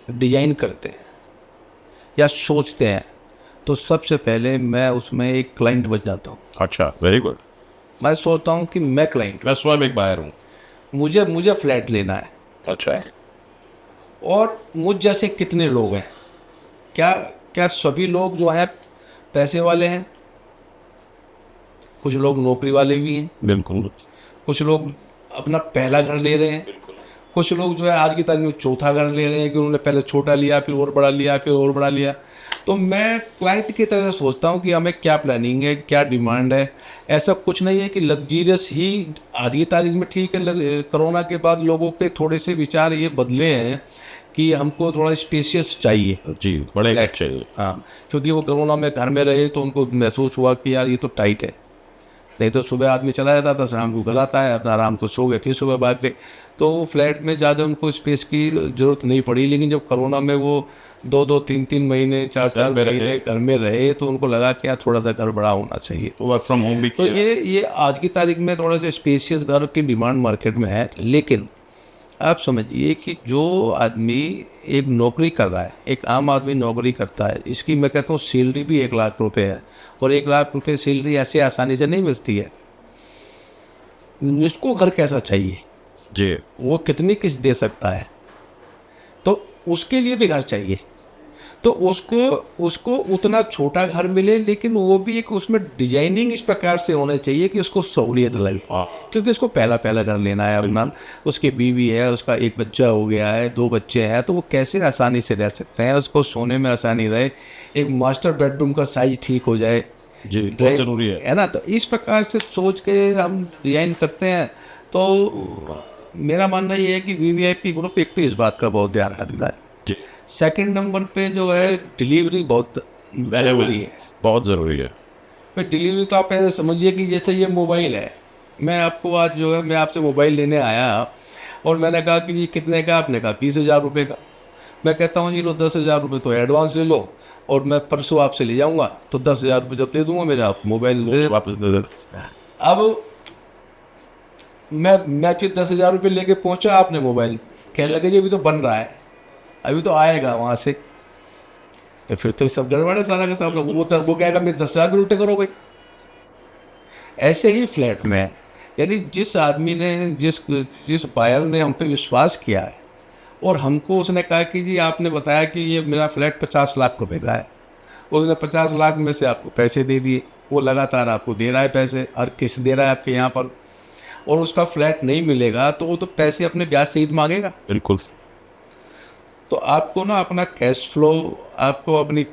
डिजाइन करते हैं या सोचते हैं तो सबसे पहले मैं उसमें एक क्लाइंट बन जाता हूँ। अच्छा, वेरी गुड। मैं सोचता हूँ कि मैं क्लाइंट, मैं स्वयं एक बायर हूँ, मुझे फ्लैट लेना है। अच्छा है। और मुझ जैसे कितने लोग हैं, क्या सभी लोग जो हैं पैसे वाले हैं? कुछ लोग नौकरी वाले भी हैं, बिल्कुल। कुछ लोग अपना पहला घर ले रहे हैं, कुछ लोग जो है आज की तारीख में चौथा घर ले रहे हैं कि उन्होंने पहले छोटा लिया, फिर और बड़ा लिया, फिर और बड़ा लिया। तो मैं क्लाइंट की तरह से सोचता हूँ कि हमें क्या प्लानिंग है, क्या डिमांड है। ऐसा कुछ नहीं है कि लग्जीरियस ही आज की तारीख में ठीक है। कोरोना के बाद लोगों के थोड़े से विचार ये बदले हैं कि हमको थोड़ा स्पेशियस चाहिए। जी, बड़े फ्लैट चाहिए। हाँ, क्योंकि वो कोरोना में घर में रहे तो उनको महसूस हुआ कि यार ये तो टाइट है। नहीं तो सुबह आदमी चला जाता था, शाम को घर आता है, अपना आराम को सो गए, फिर सुबह भाग गए। तो फ्लैट में ज़्यादा उनको स्पेस की ज़रूरत नहीं पड़ी। लेकिन जब कोरोना में वो 2-2, 3-3 महीने, 4-4 महीने घर में रहे तो उनको लगा कि यार थोड़ा सा घर बड़ा होना चाहिए। वर्क फ्रॉम होम भी तो ये आज की तारीख में थोड़ा सा स्पेशियस घर की डिमांड मार्केट में है। लेकिन आप समझिए कि जो आदमी एक नौकरी कर रहा है, एक आम आदमी नौकरी करता है, इसकी मैं कहता हूँ सैलरी भी 1 लाख रुपए है, और 1 लाख रुपए सैलरी ऐसे आसानी से नहीं मिलती है। इसको घर कैसा चाहिए जी, वो कितनी किस्त दे सकता है, तो उसके लिए भी घर चाहिए। तो उसको उतना छोटा घर मिले, लेकिन वो भी एक उसमें डिजाइनिंग इस प्रकार से होना चाहिए कि उसको सहूलियत लगे। क्योंकि उसको पहला घर लेना है अपना, उसकी बीवी है, उसका एक बच्चा हो गया है, 2 बच्चे हैं, तो वो कैसे आसानी से रह सकते हैं, उसको सोने में आसानी रहे, एक मास्टर बेडरूम का साइज ठीक हो जाए, जी, बहुत ज़रूरी है ना। तो इस प्रकार से सोच के हम डिजाइन करते हैं। तो मेरा मानना ये है कि वीवीआईपी ग्रुप एक तो इस बात का बहुत ध्यान रखता है। जी। सेकंड नंबर पे जो है डिलीवरी बहुत ज़रूरी है। बहुत ज़रूरी है। फिर डिलीवरी तो आप ऐसे समझिए कि जैसे ये मोबाइल है, मैं आपको आज जो है मैं आपसे मोबाइल लेने आया और मैंने कहा कि ये कितने का, आपने कहा 20,000 रुपये का। मैं कहता हूँ जी लो 10,000 रुपये तो एडवांस ले लो और मैं परसों आपसे ले जाऊँगा, तो 10,000 रुपये जब दे दूँगा मेरा आप मोबाइल दे। वापस दे दे। अब मैं फिर 10,000 रुपये लेके पहुँचा, आपने मोबाइल कहने लगे जी अभी तो बन रहा है, अभी तो आएगा वहाँ से। तो फिर तो सब गड़बड़ है सारा का सब। वो कहेगा मेरे 10,000 भी उल्टे करो भाई। ऐसे ही फ्लैट में है। यानी जिस आदमी ने जिस जिस बायर ने हम पे विश्वास किया है और हमको उसने कहा कि जी आपने बताया कि ये मेरा फ्लैट 50 लाख रुपए का है, उसने 50 लाख में से आपको पैसे दे दिए, वो लगातार आपको दे रहा है पैसे, हर किस्त दे रहा है आपके यहाँ पर, और उसका फ्लैट नहीं मिलेगा तो वो तो पैसे अपने ब्याज सहित मांगेगा। बिल्कुल। तो आपको ना अपना कैश फ्लो, आपको अपनी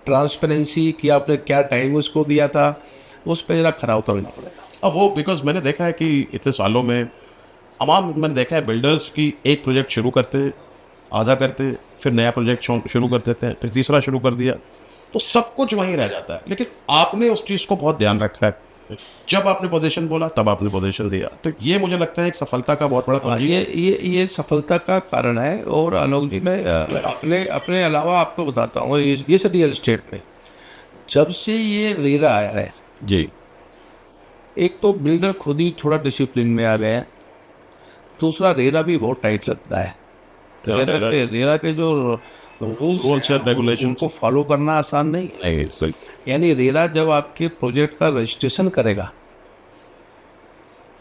ट्रांसपेरेंसी कि आपने क्या टाइम उसको दिया था, उस पर जरा खरा उतरना पड़ेगा। अब वो बिकॉज मैंने देखा है कि इतने सालों में मैंने देखा है बिल्डर्स की एक प्रोजेक्ट शुरू करते, आधा करते, फिर नया प्रोजेक्ट शुरू कर देते हैं, फिर तीसरा शुरू कर दिया, तो सब कुछ वहीं रह जाता है। लेकिन आपने उस चीज़ को बहुत ध्यान रखा है, जब आपने पोजीशन बोला तब आपने पोजीशन दिया, तो ये मुझे लगता है एक सफलता का बहुत बड़ा कुंजी है। ये सफलता का कारण है। और आलोक जी, मैं अपने अपने अलावा आपको बताता हूँ, ये सब रियल एस्टेट में जब से ये रेरा आया है, जी। एक तो बिल्डर खुद ही थोड़ा डिसिप्लिन में आ गया है, दूसरा रेरा भी बहुत टाइट लगता है। रेरा के जो रूल्स एंड रेगुलेशन उनको फॉलो करना आसान नहीं है। नहीं सही। यानी रेरा जब आपके प्रोजेक्ट का रजिस्ट्रेशन करेगा,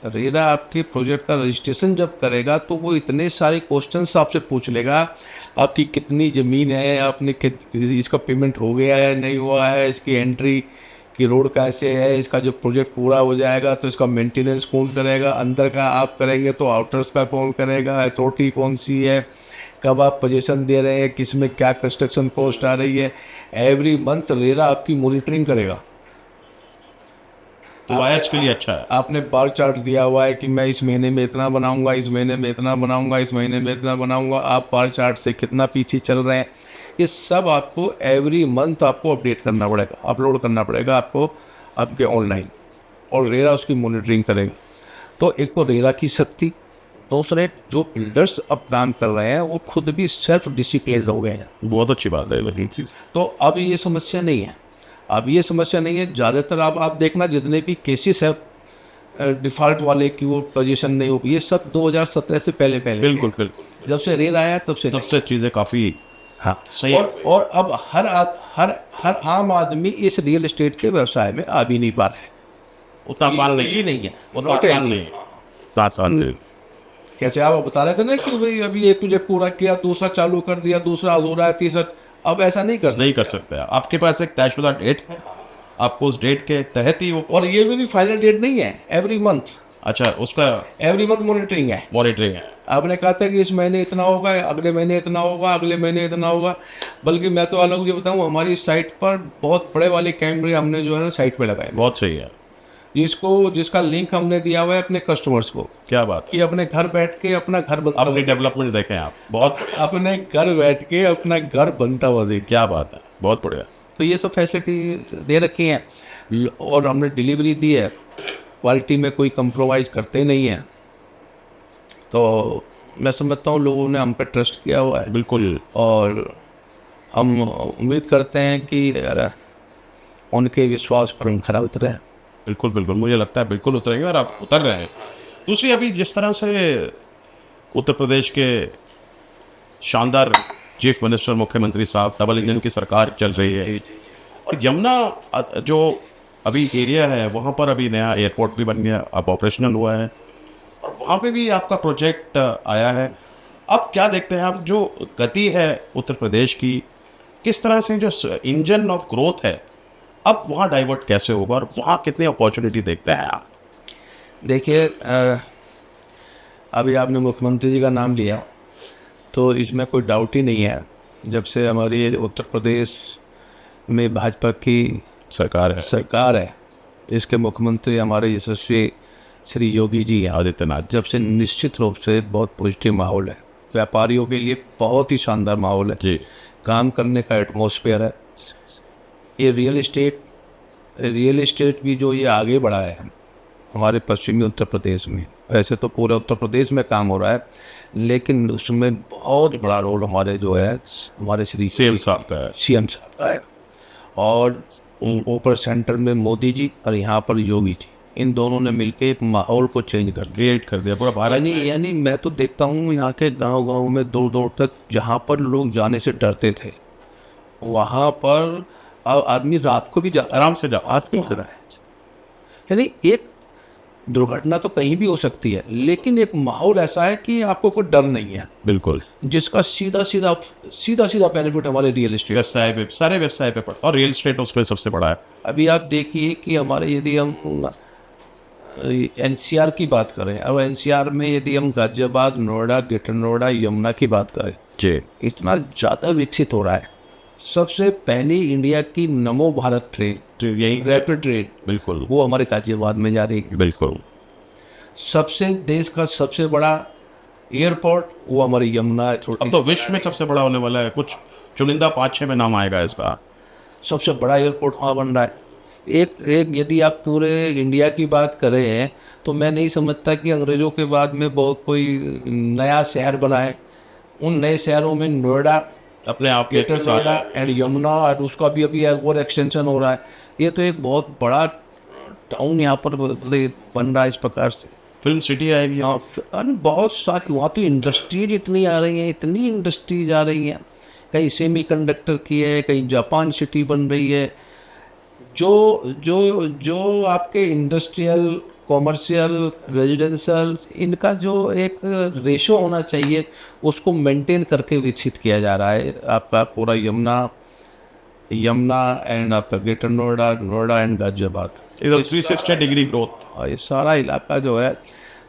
रेरा आपके प्रोजेक्ट का रजिस्ट्रेशन जब करेगा तो वो इतने सारे क्वेश्चंस आपसे पूछ लेगा, आपकी कितनी ज़मीन है, आपने इसका पेमेंट हो गया है नहीं हुआ है, इसकी एंट्री की रोड कैसे है, इसका जो प्रोजेक्ट पूरा हो जाएगा तो इसका मेंटेनेंस कौन करेगा, अंदर का आप करेंगे तो आउटर्स का कौन करेगा, अथॉरिटी कौन सी है, कब आप पोजीशन दे रहे हैं, किस में क्या कंस्ट्रक्शन कॉस्ट आ रही है। एवरी मंथ रेरा आपकी मॉनिटरिंग करेगा। तो वायर्स के लिए अच्छा है। आपने बार चार्ट दिया हुआ है कि मैं इस महीने में इतना बनाऊंगा, इस महीने में इतना बनाऊंगा, इस महीने में इतना बनाऊंगा, आप बार चार्ट से कितना पीछे चल रहे हैं, ये सब आपको एवरी मंथ आपको अपडेट करना पड़ेगा, अपलोड करना पड़ेगा आपको आपके ऑनलाइन, और रेरा उसकी मॉनिटरिंग करेगा। तो एक तो रेरा की शक्ति, दूसरे जो बिल्डर्स अब काम कर रहे हैं वो खुद भी सेल्फ डिसिप्लिन हो गए हैं। बहुत अच्छी बात है। तो अब ये समस्या नहीं है, अब ये समस्या नहीं है। ज़्यादातर आप देखना जितने भी केसेस है डिफ़ॉल्ट वाले की वो पोजीशन नहीं हो, ये सब 2017 से पहले बिल्कुल बिल्कुल। जब से रेल आया तब से चीज़ें काफ़ी हाँ सही। और अब हर आम आदमी इस रियल एस्टेट के व्यवसाय में आ भी नहीं पा रहा है। उतना आसान नहीं है, उतना आसान नहीं, उतना आसान नहीं। कैसे आप बता रहे थे ना कि भाई अभी एक प्रोजेक्ट पूरा किया, दूसरा चालू कर दिया, दूसरा अधूरा है, तीसरा, अब ऐसा नहीं कर सकते। आपके पास एक तयशुदा डेट है, आपको उस डेट के तहत ही वो, और ये भी फाइनल डेट नहीं है, एवरी मंथ। अच्छा, उसका एवरी मंथ मॉनिटरिंग है। आपने कहा था कि इस महीने इतना होगा, अगले महीने इतना होगा, अगले महीने इतना होगा। बल्कि मैं तो अलग ये बताऊँ, हमारी साइट पर बहुत बड़े वाले कैमरे हमने जो है ना साइट पे लगाए। बहुत सही है। जिसका लिंक हमने दिया हुआ है अपने कस्टमर्स को। क्या बात कि अपने घर बैठ के अपना घर बनता अपनी डेवलपमेंट देखें आप, बहुत अपने घर बैठ के अपना घर बनता हुआ देखें। क्या बात है, बहुत बढ़िया। तो ये सब फैसिलिटी दे रखी हैं और हमने डिलीवरी दी है, क्वालिटी में कोई कंप्रोमाइज़ करते नहीं हैं। तो मैं समझता हूँ लोगों ने हम पे ट्रस्ट किया हुआ है। बिल्कुल। और हम उम्मीद करते हैं कि उनके विश्वास पर हम खरा उतरे हैं। बिल्कुल बिल्कुल, मुझे लगता है बिल्कुल उतरेंगे और आप उतर रहे हैं। दूसरी, अभी जिस तरह से उत्तर प्रदेश के शानदार चीफ मिनिस्टर, मुख्यमंत्री साहब, डबल इंजन की सरकार चल रही है, और यमुना जो अभी एरिया है वहाँ पर अभी नया एयरपोर्ट भी बन गया, अब ऑपरेशनल हुआ है, और वहाँ पे भी आपका प्रोजेक्ट आया है। अब क्या देखते हैं आप, जो गति है उत्तर प्रदेश की, किस तरह से जो इंजन ऑफ ग्रोथ है, अब वहाँ डाइवर्ट कैसे होगा और वहाँ कितनी अपॉर्चुनिटी देखते हैं आप? देखिए, अभी आपने मुख्यमंत्री जी का नाम लिया तो इसमें कोई डाउट ही नहीं है, जब से हमारी उत्तर प्रदेश में भाजपा की सरकार है, इसके मुख्यमंत्री हमारे यशस्वी श्री योगी जी हैं आदित्यनाथ। जब से निश्चित रूप से बहुत पॉजिटिव माहौल है, व्यापारियों के लिए बहुत ही शानदार माहौल है जी। काम करने का एटमॉस्फेयर है। ये रियल एस्टेट भी जो ये आगे बढ़ा है हमारे पश्चिमी उत्तर प्रदेश में, वैसे तो पूरे उत्तर प्रदेश में काम हो रहा है, लेकिन उसमें बहुत बड़ा रोल हमारे जो है हमारे श्री सीएम साहब का है। सीएम साहब का है, और ऊपर सेंटर में मोदी जी और यहाँ पर योगी जी, इन दोनों ने मिलकर एक माहौल को चेंज कर क्रिएट कर दिया पूरा भारत। यानी मैं तो देखता हूँ यहाँ के गांव में दूर दूर तक जहाँ पर लोग जाने से डरते थे, वहाँ पर अब आदमी रात को भी आराम से जाओ। आज नहीं रहा है। यानी एक दुर्घटना तो कहीं भी हो सकती है, लेकिन एक माहौल ऐसा है कि आपको कोई डर नहीं है, बिल्कुल। जिसका सीधा सीधा बेनिफिट हमारे रियल एस्टेट व्यवसाय पे, सारे व्यवसाय पे पड़ता है, और रियल एस्टेट उसमें सबसे बड़ा है। अभी आप देखिए कि हमारे यदि हम एनसीआर की बात करें, और एनसीआर में यदि हम गाजियाबाद, नोएडा, ग्रेटर नोएडा, यमुना की बात करें, जी। इतना ज़्यादा विकसित हो रहा है। सबसे पहली इंडिया की नमो भारत ट्रेन, यही रैपिड ट्रेन, बिल्कुल वो हमारे गाजियाबाद में जा रही है। बिल्कुल। सबसे देश का सबसे बड़ा एयरपोर्ट वो हमारी यमुना है। अब तो विश्व में सबसे बड़ा होने वाला है, कुछ चुनिंदा 5-6 में नाम आएगा इसका। सबसे बड़ा एयरपोर्ट वहाँ बन रहा है। एक यदि आप पूरे इंडिया की बात करें तो मैं नहीं समझता कि अंग्रेज़ों के बाद में बहुत कोई नया शहर बना है। उन नए शहरों में नोएडा, अपने आप के ग्रेटर नोएडा एंड यमुना, और उसका भी अभी और एक्सटेंशन हो रहा है। ये तो एक बहुत बड़ा टाउन यहाँ पर बन रहा है इस प्रकार से। फिल्म सिटी आएगी यहाँ। बहुत सारी वहाँ तो इंडस्ट्रीज इतनी आ रही हैं, इतनी इंडस्ट्रीज आ रही हैं, कहीं सेमीकंडक्टर की है, कहीं जापान सिटी बन रही है। जो आपके इंडस्ट्रियल, कॉमर्शियल, रेजिडेंशियल, इनका जो एक रेशो होना चाहिए उसको मेंटेन करके विकसित किया जा रहा है। आपका पूरा यमुना एंड आपका ग्रेटर नोएडा एंड गाजियाबाद, एकदम 360 डिग्री ग्रोथ। ये सारा इलाका जो है,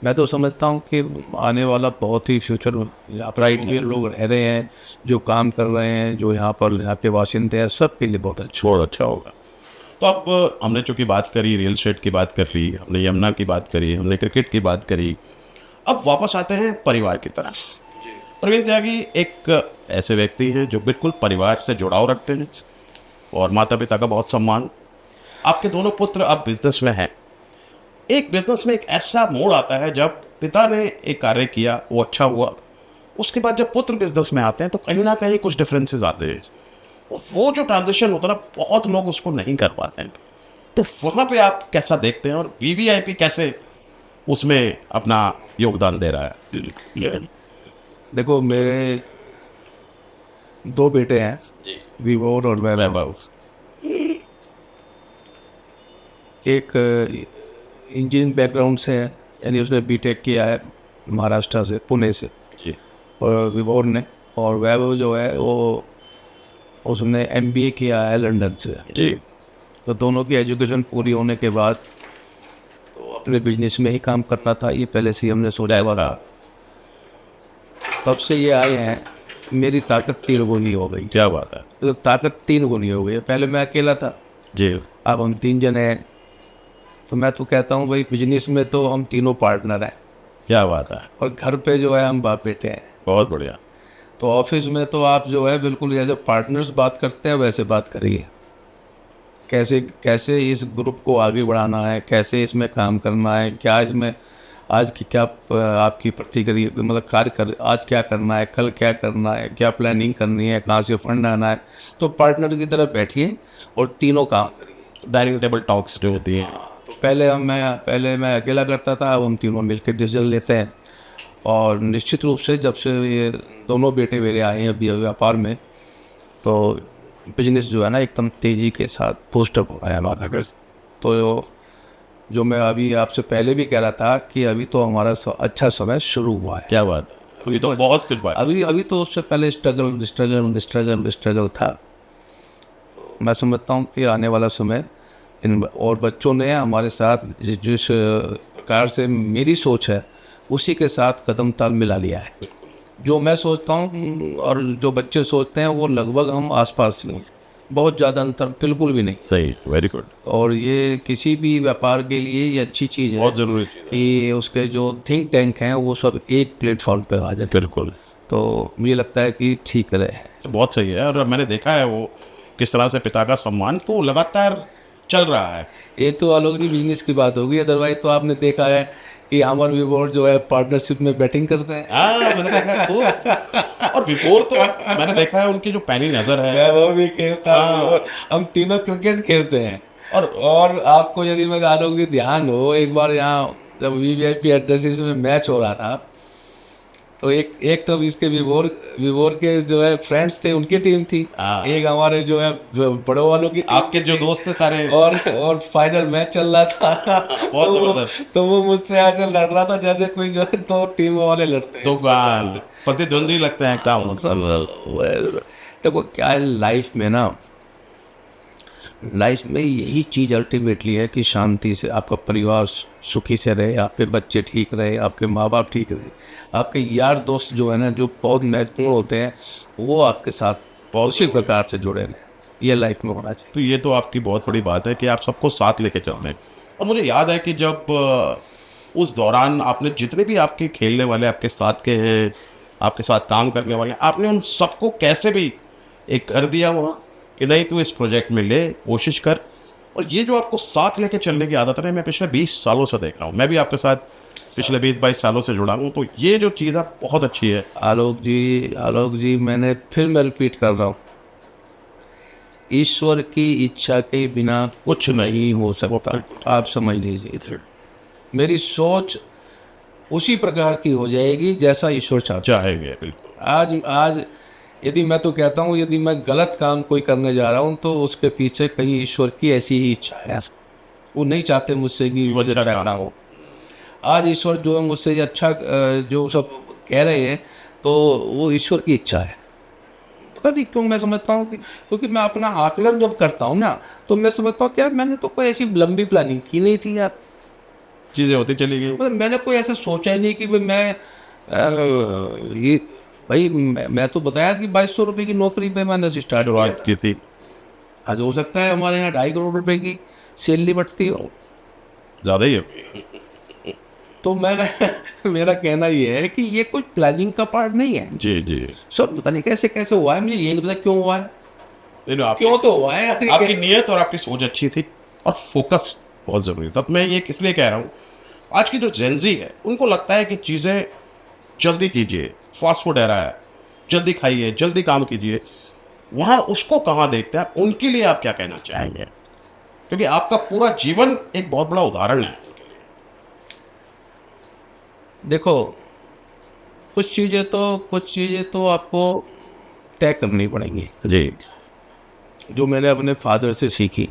मैं तो समझता हूँ कि आने वाला बहुत ही फ्यूचर यहाँ पर ये लोग रह रहे हैं, जो काम कर रहे हैं, जो यहाँ के वासिंदे हैं, सबके लिए बहुत अच्छा होगा। तो अब हमने चूँकि बात करी, रियल एस्टेट की बात कर ली, हमने यमुना की बात करी, हमने क्रिकेट की बात करी, अब वापस आते हैं परिवार की तरफ। प्रवीण त्यागी एक ऐसे व्यक्ति हैं जो बिल्कुल परिवार से जुड़ाव रखते हैं और माता पिता का बहुत सम्मान। आपके दोनों पुत्र अब बिजनेस में हैं। एक बिजनेस में एक ऐसा मोड़ आता है जब पिता ने एक कार्य किया, वो अच्छा हुआ, उसके बाद जब पुत्र बिजनेस में आते हैं तो कहीं ना कहीं कुछ डिफरेंसेस आते हैं। वो जो ट्रांजिशन होता है ना, बहुत लोग उसको नहीं कर पाते हैं। तो वहाँ पे आप कैसा देखते हैं, और वीवीआईपी कैसे उसमें अपना योगदान दे रहा है? देखो, मेरे 2 बेटे हैं, विभोर और वैभव। एक इंजीनियरिंग बैकग्राउंड से है, यानी उसने बीटेक किया है महाराष्ट्र से, पुणे से, और विभोर ने, और वैभव जो है वो उसने एमबीए किया है लंदन से। जी। तो दोनों की एजुकेशन पूरी होने के बाद तो अपने बिजनेस में ही काम करना था, ये पहले से ही हमने सोचा हुआ था। तब से ये आए हैं। मेरी ताकत 3 गुनी हो गई। क्या बात है? तो ताकत 3 गुनी हो गई। पहले मैं अकेला था जी, अब हम 3 जने हैं। तो मैं तो कहता हूँ भाई, बिजनेस में तो हम तीनों पार्टनर हैं। क्या बात है? और घर पे जो है हम बाप बेटे हैं। बहुत बढ़िया। तो ऑफिस में तो आप जो है बिल्कुल एज ए पार्टनर्स बात करते हैं, वैसे बात करिए। कैसे इस ग्रुप को आगे बढ़ाना है, कैसे इसमें काम करना है, क्या इसमें आज की क्या आपकी प्रतिक्रिया, मतलब कार्य कर, आज क्या करना है, कल क्या करना है, क्या प्लानिंग करनी है, कहाँ से फंड आना है। तो पार्टनर की तरह बैठिए और तीनों काम करिए। डाइनिंग टेबल टॉक्स जो होती हैं। तो पहले मैं अकेला करता था, अब हम तीनों मिलकर डिसीजन लेते हैं। और निश्चित रूप से जब से ये दोनों बेटे मेरे आए हैं अभी व्यापार में, तो बिजनेस जो है ना एकदम तेज़ी के साथ बूस्टअप हो रहा है हमारा। तो जो मैं अभी आपसे पहले भी कह रहा था कि अभी तो हमारा अच्छा समय शुरू हुआ है। क्या बात है? अभी तो बहुत कुछ बात। अभी तो उससे पहले स्ट्रगल था। मैं समझता हूँ कि आने वाला समय और बच्चों ने हमारे साथ जिस प्रकार से मेरी सोच है उसी के साथ कदम ताल मिला लिया है। जो मैं सोचता हूँ और जो बच्चे सोचते हैं वो लगभग हम आसपास ही हैं। बहुत ज़्यादा अंतर बिल्कुल भी नहीं। सही, वेरी गुड, और ये किसी भी व्यापार के लिए ये अच्छी चीज़ है बहुत ज़रूरी चीज़ है। कि उसके जो थिंक टैंक हैं वो सब एक प्लेटफॉर्म पे आ जाए। बिल्कुल, तो मुझे लगता है कि ठीक रहे। बहुत सही है। और मैंने देखा है वो किस तरह से पिता का सम्मान तो लगातार चल रहा है। ये तो आलोक जी बिजनेस की बात होगी, अदरवाइज तो आपने देखा है कि अमर विभोर जो है पार्टनरशिप में बैटिंग करते हैं। हाँ, मैंने देखा है खूब। और विभोर तो मैंने देखा है उनकी जो पैनी नज़र है। मैं वो भी खेलता हूँ, हम तीनों क्रिकेट खेलते हैं। और आपको यदि मैं आलोक जी ध्यान हो, एक बार यहाँ जब वीवीआईपी एड्रेसेस में मैच हो रहा था तो एक तो इसके विभोर विभोर के जो है फ्रेंड्स थे, उनकी टीम थी। हाँ। एक हमारे जो है बड़ों वालों की टीम आपके जो दोस्त थे सारे, और फाइनल मैच चल रहा था। बहुत तो जबरदस्त। तो वो मुझसे ऐसे लड़ रहा था जैसे कोई जो है दो टीम वाले लड़ते हैं। दो बाल प्रतिद्वंदी लगते हैं एकदम। देखो क्या है लाइफ में ना, लाइफ में यही चीज़ अल्टीमेटली है कि शांति से आपका परिवार सुखी से रहे, आपके बच्चे ठीक रहे, आपके माँ बाप ठीक रहे, आपके यार दोस्त जो है ना जो बहुत महत्वपूर्ण होते हैं वो आपके साथ उसी प्रकार से जुड़े रहें। ये लाइफ में होना चाहिए। तो ये तो आपकी बहुत बड़ी बात है कि आप सबको साथ लेके चल रहे हैं। और मुझे याद है कि जब उस दौरान आपने जितने भी आपके खेलने वाले आपके साथ के हैं, आपके साथ काम करने वाले, आपने उन सबको कैसे भी एक कर दिया वहाँ कि नहीं तू इस प्रोजेक्ट में ले, कोशिश कर। और ये जो आपको साथ लेके चलने की आदत है, मैं पिछले 20 सालों से देख रहा हूँ। मैं भी आपके साथ पिछले 20-22 सालों से जुड़ा हूँ। तो ये जो चीज़ है बहुत अच्छी है। आलोक जी मैं रिपीट कर रहा हूँ, ईश्वर की इच्छा के बिना कुछ नहीं हो सकता। आप समझ लीजिए, मेरी सोच उसी प्रकार की हो जाएगी जैसा ईश्वर चाहता चाहेंगे बिल्कुल। है। आज यदि मैं तो कहता हूँ यदि मैं गलत काम कोई करने जा रहा हूँ तो उसके पीछे कहीं ईश्वर की ऐसी ही इच्छा है। वो नहीं चाहते मुझसे कि मुझे अच्छा करना हो। आज ईश्वर जो है मुझसे अच्छा जो सब कह रहे हैं तो वो ईश्वर की इच्छा है। पता नहीं क्यों मैं समझता हूँ कि क्योंकि मैं अपना आकलन जब करता हूँ ना तो मैं समझता हूँ कि यार मैंने तो कोई ऐसी लंबी प्लानिंग की नहीं थी यार। चीज़ें होती चली गई। मतलब मैंने कोई ऐसा सोचा ही नहीं कि भाई ये भाई मैं तो बताया कि 2200 रुपये की नौकरी पे मैंने स्टार्ट शुरुआत की थी। आज हो सकता है हमारे यहाँ 2.5 करोड़ रुपए की सैलरी बढ़ती हो। ज़्यादा ही है। तो मैं मेरा कहना ये है कि ये कोई प्लानिंग का पार्ट नहीं है। जी जी। सब पता नहीं कैसे कैसे हुआ है, मुझे ये नहीं पता क्यों हुआ है। क्यों तो हुआ है यार, आपकी नीयत और आपकी सोच अच्छी थी और फोकस बहुत ज़रूरी था। तो मैं ये इसलिए कह रहा हूँ, आज की जो जेंजी है उनको लगता है कि चीज़ें जल्दी कीजिए, फास्ट फूड एरा है, जल्दी खाइए, जल्दी काम कीजिए। वहाँ उसको कहाँ देखते हैं, उनके लिए आप क्या कहना चाहेंगे? क्योंकि आपका पूरा जीवन एक बहुत बड़ा उदाहरण है। देखो कुछ चीज़ें तो आपको तय करनी पड़ेंगी जी जो मैंने अपने फादर से सीखी।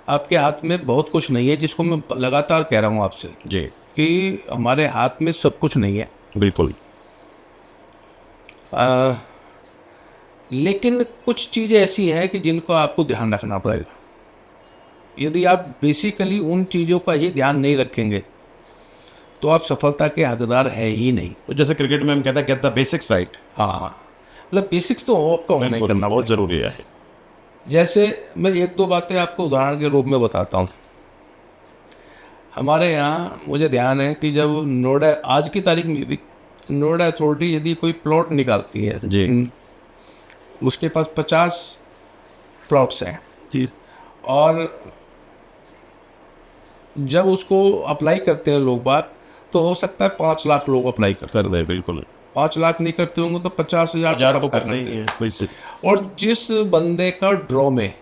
आपके हाथ में बहुत कुछ नहीं है, जिसको मैं लगातार कह रहा हूँ आपसे जी कि हमारे हाथ में सब कुछ नहीं है। बिल्कुल। लेकिन कुछ चीज़ें ऐसी हैं कि जिनको आपको ध्यान रखना पड़ेगा। यदि आप बेसिकली उन चीज़ों का ही ध्यान नहीं रखेंगे तो आप सफलता के हकदार है ही नहीं। तो जैसे क्रिकेट में हम कहते हैं गेट द बेसिक्स राइट। हाँ, मतलब बेसिक्स तो आपको नहीं करना बहुत ज़रूरी है। जैसे मैं एक दो बातें आपको उदाहरण के रूप में बताता हूँ। हमारे यहाँ मुझे ध्यान है कि जब नोएडा आज की तारीख में भी नोएडा अथॉरिटी यदि कोई प्लॉट निकालती है जी उसके पास 50 प्लॉट्स हैं जी और जब उसको अप्लाई करते हैं लोग बात तो हो सकता है 5 लाख लोग अप्लाई करते कर दे बिल्कुल। 5 लाख नहीं करते होंगे तो 50,000 तो करना ही है बिल्कुल। और जिस बंदे का ड्रॉ में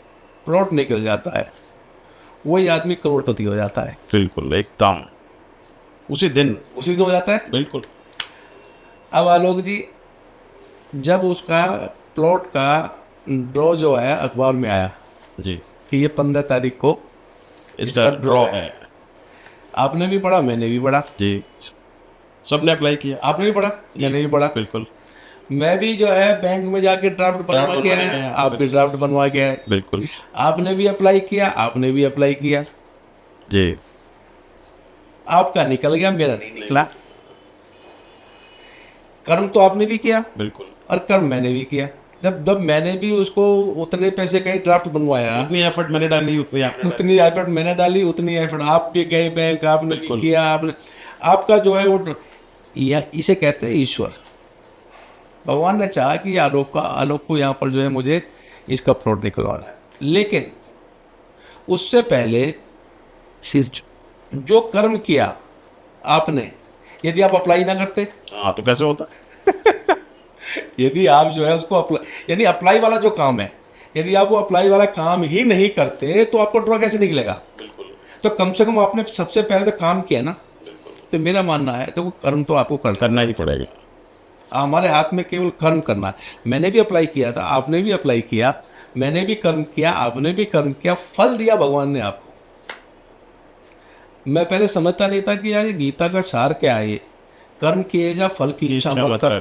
प्लॉट निकल जाता है वही आदमी करोड़पति हो जाता है। बिल्कुल एकदम उसी दिन हो जाता है। बिल्कुल। अब आलोक जी जब उसका प्लॉट का ड्रॉ जो है अखबार में आया जी कि ये 15 तारीख को इसका ड्रॉ है। आपने भी पढ़ा, मैंने भी पढ़ा, जी सबने अप्लाई किया। आपने भी पढ़ा, मैंने भी पढ़ा। बिल्कुल। मैं भी जो है बैंक में जाके ड्राफ्ट बनवा के आया, आप भी ड्राफ्ट बनवा के आए। बिल्कुल। आपने भी अप्लाई किया, आपने भी अप्लाई किया। जी आपका निकल गया, मेरा नहीं निकला। कर्म तो आपने भी किया बिल्कुल। और कर्म मैंने भी किया। जब मैंने भी उसको उतने पैसे का ही ड्राफ्ट बनवाया, उतनी एफर्ट मैंने डाली उतनी आपने उतनी एफर्ट मैंने डाली, उतनी एफर्ट आप भी गए बैंक, आपने भी किया, आपने आपका जो है वो इसे कहते हैं ईश्वर। भगवान ने चाहा कि आलोक को यहाँ पर जो है मुझे इसका फ्रॉड निकलवाना है, लेकिन उससे पहले जो कर्म किया आपने, यदि आप अप्लाई ना करते, हाँ तो कैसे होता? यदि आप जो है उसको अप्लाई, यानी अप्लाई वाला जो काम है, यदि आप वो अप्लाई वाला काम ही नहीं करते तो आपको ड्रॉ कैसे निकलेगा? तो कम से कम आपने सबसे पहले तो काम किया ना। तो मेरा मानना है तो वो कर्म तो आपको करना ही पड़ेगा। हमारे हाथ में केवल कर्म करना है। मैंने भी अप्लाई किया था, आपने भी अप्लाई किया, मैंने भी कर्म किया, आपने भी कर्म किया, फल दिया भगवान ने आपको। मैं पहले समझता नहीं था कि यार ये गीता का सार क्या है, ये कर्म किए जा फल की इच्छा मत कर।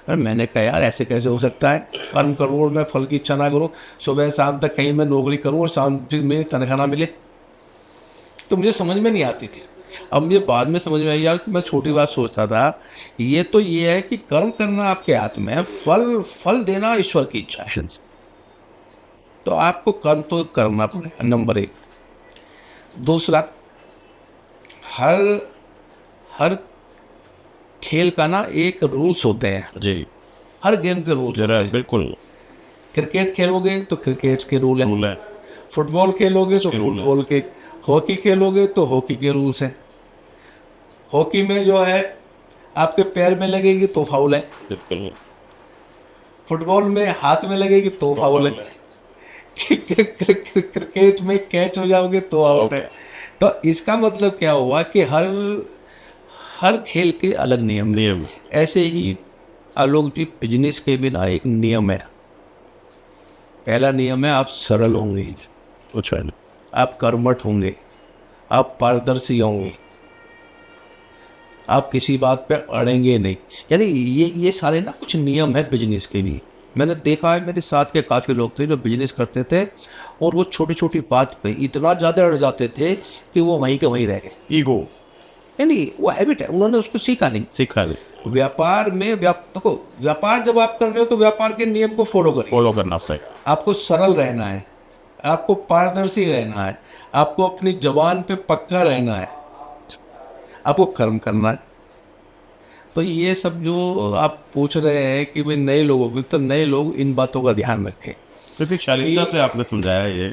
अरे मैंने कहा यार ऐसे कैसे हो सकता है, कर्म करूँ और मैं फल की इच्छा ना करूँ, सुबह शाम तक कहीं मैं नौकरी करूँ और शाम तक मेरी तनख्वाह ना मिले, तो मुझे समझ में नहीं आती थी। अब मुझे बाद में समझ में आई यार कि मैं छोटी बात सोचता था, ये है कि कर्म करना आपके हाथ में है, फल देना ईश्वर की इच्छा है। तो आपको कर्म तो करना पड़ेगा, नंबर एक। दूसरा, हर खेल का ना एक रूल्स होते हैं जी, हर गेम के रूल्स। जरा बिल्कुल। क्रिकेट खेलोगे तो क्रिकेट के रूल रूल है, है, फुटबॉल खेलोगे तो रूल है। फुटबॉल के, हॉकी खेलोगे तो हॉकी के रूल्स हैं। हॉकी में जो है आपके पैर में लगेगी तो फाउल है, बिल्कुल। फुटबॉल में हाथ में लगेगी तो फाउल है, क्रिकेट में कैच हो जाओगे तो आउट है। तो इसका मतलब क्या हुआ कि हर खेल के अलग नियम नियम ऐसे ही आलोक जी बिजनेस के बिना एक नियम है। पहला नियम है आप सरल होंगे, कुछ है नहीं। आप कर्मठ होंगे, आप पारदर्शी होंगे, आप किसी बात पे अड़ेंगे नहीं। यानी ये सारे ना कुछ नियम है बिजनेस के भी। मैंने देखा है, मेरे साथ के काफ़ी लोग थे जो बिजनेस करते थे और वो छोटी छोटी बात पे इतना ज़्यादा अड़ जाते थे कि वो वहीं के वहीं रह गए। ईगो, यानी वो हैबिट है, उन्होंने उसको सीखा नहीं। सीखा नहीं। व्यापार में देखो, व्यापार जब आप कर रहे हो तो व्यापार के नियम को फॉलो करिए। फॉलो करना सही। आपको सरल रहना है, आपको पारदर्शी रहना है, आपको अपनी जबान पे पक्का रहना है, आपको कर्म करना है। तो ये सब जो आप पूछ रहे हैं कि भाई नए लोगों को, तो नए लोग इन बातों का ध्यान रखें क्योंकि शालीनता से आपने समझाया ये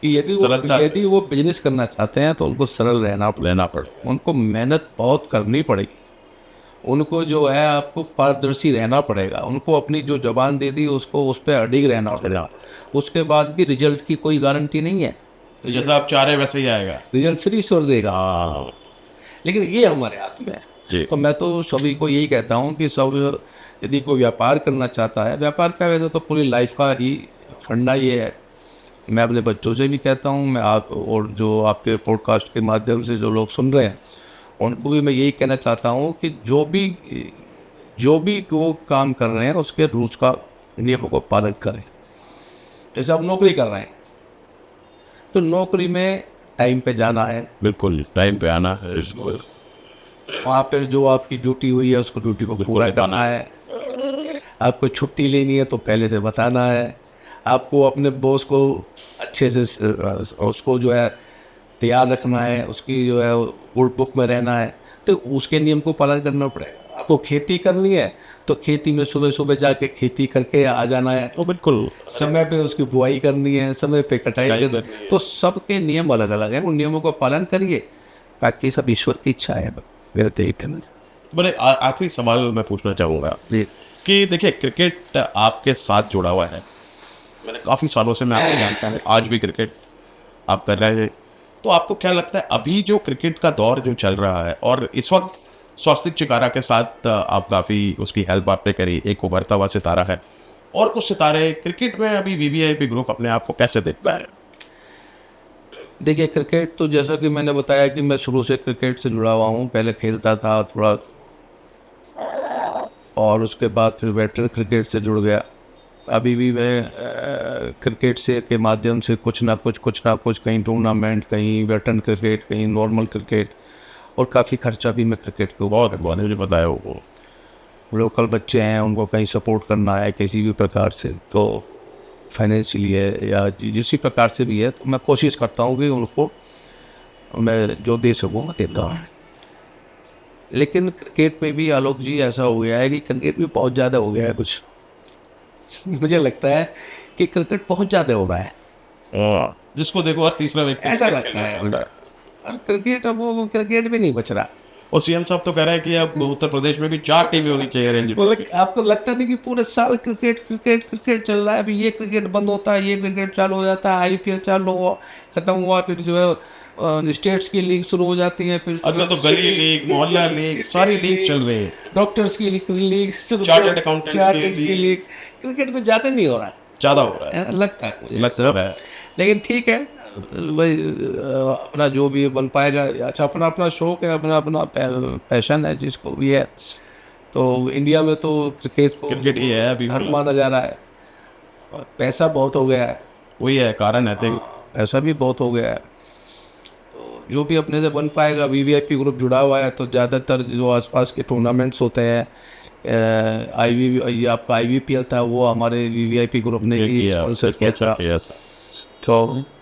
कि यदि वो बिजनेस करना चाहते हैं तो उनको सरल रहना पड़ेगा, उनको मेहनत बहुत करनी पड़ेगी, उनको जो है आपको पारदर्शी रहना पड़ेगा, उनको अपनी जो जबान दे दी उसको उस पर अडिग रहना पड़ेगा। उसके बाद भी रिजल्ट की कोई गारंटी नहीं है, तो जैसा आप चाह रहे हैं वैसे ही आएगा। रिजल्ट फिर ईश्वर देगा, हाँ लेकिन ये हमारे हाथ में है। जी। तो मैं तो सभी को यही कहता हूँ कि सब यदि कोई व्यापार करना चाहता है, व्यापार का वैसे तो पूरी लाइफ का ही फंडा ये है। मैं अपने बच्चों से भी कहता हूँ, मैं आप और जो आपके पॉडकास्ट के माध्यम से जो लोग सुन रहे हैं उनको भी मैं यही कहना चाहता हूँ कि जो भी वो काम कर रहे हैं उसके रूल्स का, नियमों को पालन करें। जैसे आप नौकरी कर रहे हैं तो नौकरी में टाइम पे जाना है, बिल्कुल टाइम पे आना है, वहाँ पर जो आपकी ड्यूटी हुई है उसको ड्यूटी को पूरा करना है। आपको छुट्टी लेनी है तो पहले से बताना है। आपको अपने बॉस को अच्छे से उसको जो है तैयार रखना है, उसकी जो है गुड बुक में रहना है, तो उसके नियम को पालन करना पड़ेगा। आपको खेती करनी है तो खेती में सुबह सुबह जाके खेती करके आ जाना है, तो बिल्कुल समय पे उसकी बुआई करनी है, समय पे कटाई करनी है। तो सबके नियम अलग अलग हैं, उन नियमों को पालन करिए, बाकी सब ईश्वर की इच्छा है। मेरा तो यही कहना है। बड़े आखिरी सवाल मैं पूछना चाहूँगा कि देखिए क्रिकेट आपके साथ जुड़ा हुआ है, मैंने काफ़ी सालों से मैं आपको जानता हूँ, आज भी क्रिकेट आप कर रहे हैं, तो आपको क्या लगता है अभी जो क्रिकेट का दौर जो चल रहा है और इस वक्त स्वस्तिक चिकारा के साथ आप काफ़ी उसकी हेल्प आपने करी, एक उभरता हुआ सितारा है और कुछ सितारे क्रिकेट में अभी वीवीआईपी ग्रुप अपने आप को कैसे देखता है? देखिए क्रिकेट तो जैसा कि मैंने बताया कि मैं शुरू से क्रिकेट से जुड़ा हुआ हूँ, पहले खेलता था थोड़ा और उसके बाद फिर वेटरन क्रिकेट से जुड़ गया। अभी भी मैं क्रिकेट से के माध्यम से कुछ ना कुछ कहीं टूर्नामेंट, कहीं वेटरन क्रिकेट, कहीं नॉर्मल क्रिकेट, और काफ़ी खर्चा भी मैं क्रिकेट के ऊपर बहुत मुझे बताया वो। लोकल बच्चे हैं उनको कहीं सपोर्ट करना है किसी भी प्रकार से, तो फाइनेंशियली है या जिस प्रकार से भी है, तो मैं कोशिश करता हूँ कि उनको मैं जो दे सकूँ मैं देता हूँ। लेकिन क्रिकेट में भी आलोक जी ऐसा हो गया है कि क्रिकेट भी बहुत ज़्यादा हो गया है कुछ। मुझे लगता है कि क्रिकेट बहुत ज़्यादा हो रहा है, जिसको देखो हर तीसरा व्यक्ति ऐसा लगता है। और क्रिकेट, अब वो क्रिकेट भी नहीं बच रहा। और सीएम साहब तो कह रहे हैं कि अब उत्तर प्रदेश में भी 4 टीमें होनी चाहिए रणजी। आपको लगता नहीं कि पूरे साल क्रिकेट क्रिकेट क्रिकेट चल रहा है? अभी ये क्रिकेट बंद होता है, ये क्रिकेट चालू हो जाता है, आईपीएल चालू हुआ, खत्म हुआ, फिर जो है स्टेट्स की लीग शुरू हो जाती है, फिर अगर तो गली लीग, मोहल्ला लीग, सारी लीग चल रही है, डॉक्टर्स की लीग, चार्टर्ड अकाउंटेंट्स की लीग। क्रिकेट को ज़्यादा नहीं हो रहा है, ज्यादा हो रहा है, लगता है मुझे। लग रहा है। लेकिन ठीक है भाई, अपना जो भी बन पाएगा। अच्छा, अपना अपना शौक है, अपना अपना पैशन है जिसको भी है। तो इंडिया में तो क्रिकेट ही है अभी, धर्म माना जा रहा है, और पैसा बहुत हो गया है, वही है कारण है। पैसा भी बहुत हो गया है। तो जो भी अपने से बन पाएगा, वीवीआईपी ग्रुप जुड़ा हुआ है, तो ज़्यादातर जो आसपास के टूर्नामेंट्स होते हैं, आपका आईवीपीएल था, वो हमारे वीवीआईपी ग्रुप ने ही स्पॉन्सर किया था। तो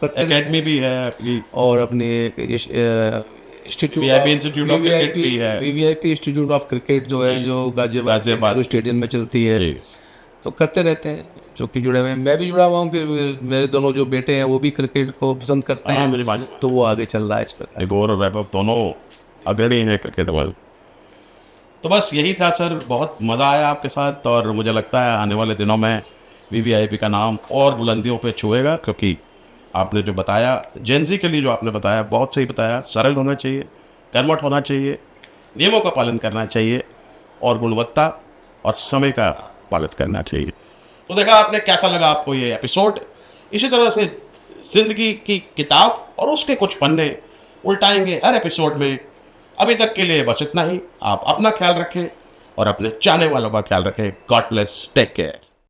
एकेडमी भी है अपनी, और अपने वीवीआईपी इंस्टीट्यूट ऑफ क्रिकेट भी है, वीवीआईपी इंस्टीट्यूट ऑफ क्रिकेट जो है, जो गाजियाबाद स्टेडियम में चलती है। तो करते रहते हैं जो कि जुड़े हुए हैं, मैं भी जुड़ा हुआ हूँ। फिर मेरे दोनों जो बेटे हैं वो भी क्रिकेट को पसंद करते हैं, मेरी बात, तो वो आगे चल रहा है इस प्रकार। गौर और वैभव दोनों अग्रणी हैं क्रिकेट में। तो बस यही था सर, बहुत मज़ा आया आपके साथ, और मुझे लगता है आने वाले दिनों में वीवीआईपी का नाम और बुलंदियों पे छुएगा, क्योंकि आपने जो बताया जेनजी के लिए, जो आपने बताया बहुत सही बताया। सरल होना चाहिए, कर्मठ होना चाहिए, नियमों का पालन करना चाहिए, और गुणवत्ता और समय का पालन करना चाहिए। तो देखा आपने, कैसा लगा आपको ये एपिसोड? इसी तरह से जिंदगी की किताब और उसके कुछ पन्ने उल्टाएंगे हर एपिसोड में। अभी तक के लिए बस इतना ही। आप अपना ख्याल रखें और अपने चाहने वालों का ख्याल रखें। God bless, take care.